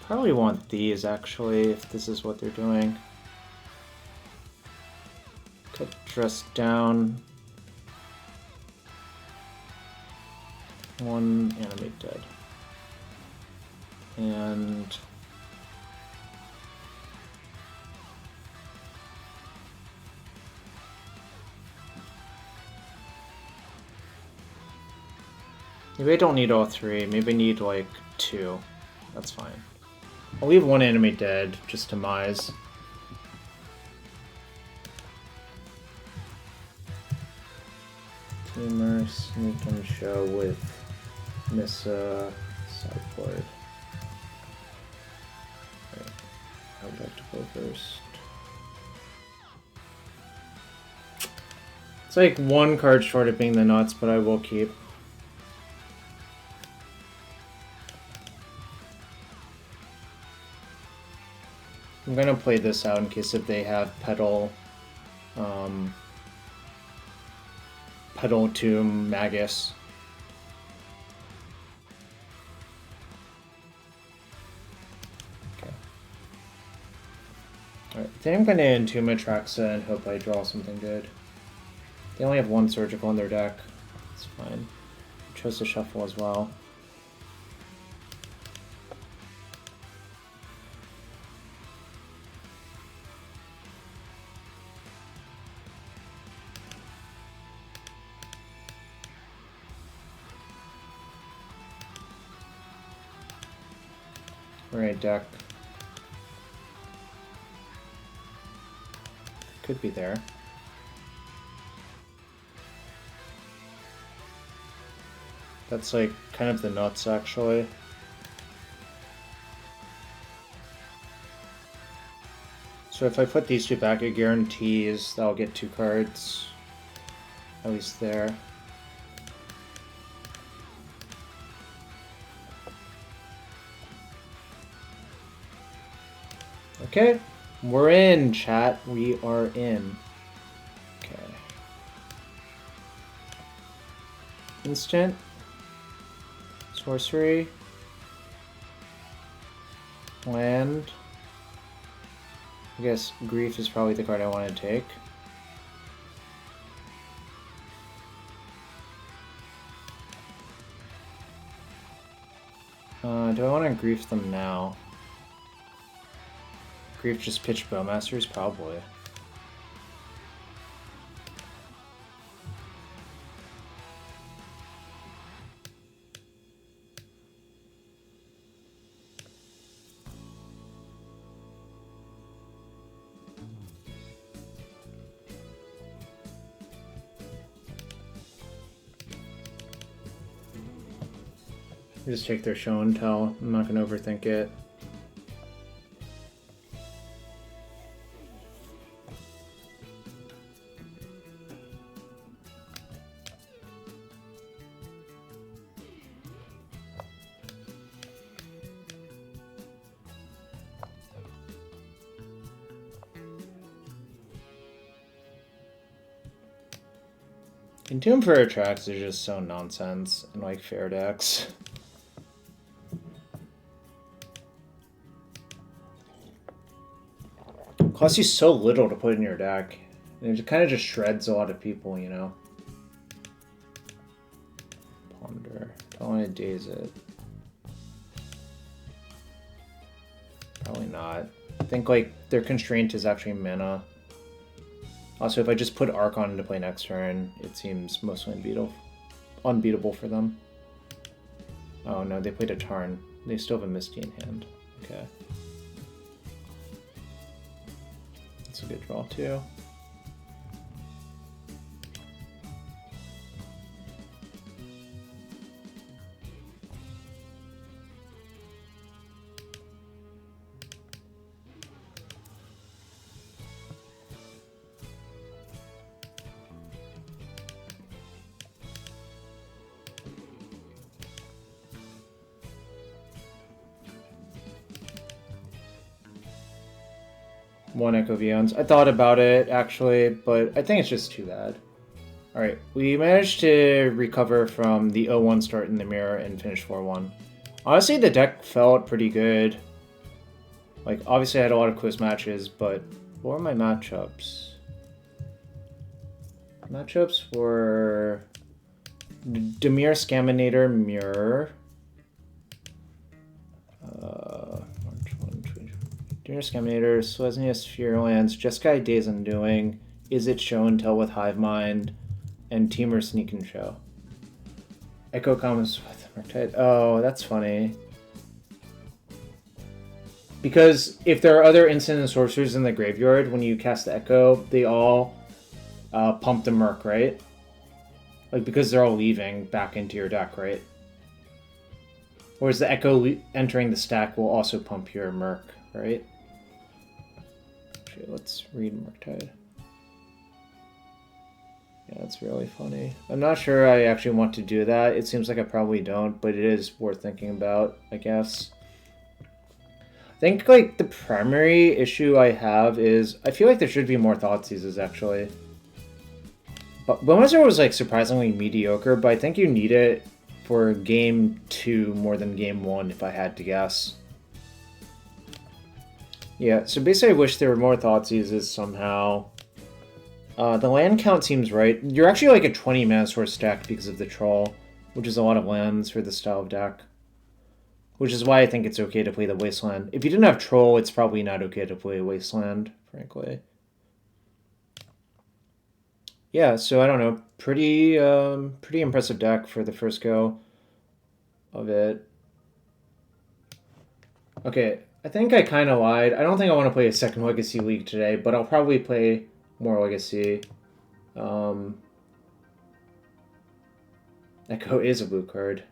Probably want these, actually, if this is what they're doing. Cut dress down. 1 Animate Dead. And... maybe I don't need all 3. Maybe I need, like, 2. That's fine. I'll leave 1 Animate Dead, just to mize. Temur, Sneak and Show with Nissa sideboard. Right. I would like to go first. It's like one card short of being the nuts, but I will keep. I'm gonna play this out in case if they have Petal Tomb Magus. Okay. Alright, I think I'm gonna Entomb Atraxa and hope I draw something good. They only have one surgical in their deck. It's fine. I chose to shuffle as well. Alright, deck. Could be there. That's like kind of the nuts, actually. So if I put these two back, it guarantees that I'll get 2 cards. At least there. Okay, we're in, chat. We are in. Okay. Instant. Sorcery. Land. I guess Grief is probably the card I want to take. Do I want to Grief them now? Grief just pitch Bowmasters? Probably. Just take their show and tell. I'm not going to overthink it. Entomb for Atraxa is just so nonsense in like fair decks. Costs you so little to put in your deck. And it kind of just shreds a lot of people, you know? Ponder. Don't want to daze it. Probably not. I think like their constraint is actually mana. Also, if I just put Archon into play next turn, it seems mostly unbeatable for them. Oh no, they played a Tarn. They still have a Misty in hand. Okay. That's a good draw too. One Echo Vions. I thought about it, actually, but I think it's just too bad. Alright, we managed to recover from the 0-1 start in the mirror and finish 4-1. Honestly, the deck felt pretty good. Like, obviously I had a lot of close matches, but what were my matchups? Matchups were Dimir Scaminator Mirror. Dimir Scaminator, Selesnya Spherelands, Jeskai Days Undoing, Izzet Show and Tell with Hive Mind, and Temur Sneak and Show. Echo comes with Murktide. Oh, that's funny. Because if there are other instant and sorcerers in the graveyard, when you cast the Echo, they all pump the Murk, right? Like, because they're all leaving back into your deck, right? Whereas the Echo entering the stack will also pump your Murk, right? Okay, let's read Murktide. Yeah, it's really funny. I'm not sure I actually want to do that. It seems like I probably don't, but it is worth thinking about, I guess. I think, like, the primary issue I have is I feel like there should be more Thoughtseizes, actually. But Bowmaster was, like, surprisingly mediocre, but I think you need it for game 2 more than game 1, if I had to guess. Yeah, so basically I wish there were more Thoughtseizes somehow. The land count seems right. You're actually like a 20 mana source deck because of the Troll, which is a lot of lands for this style of deck. Which is why I think it's okay to play the Wasteland. If you didn't have Troll, it's probably not okay to play Wasteland, frankly. Yeah, so I don't know. Pretty impressive deck for the first go of it. Okay, I think I kind of lied. I don't think I want to play a second Legacy League today, but I'll probably play more Legacy. Echo is a blue card.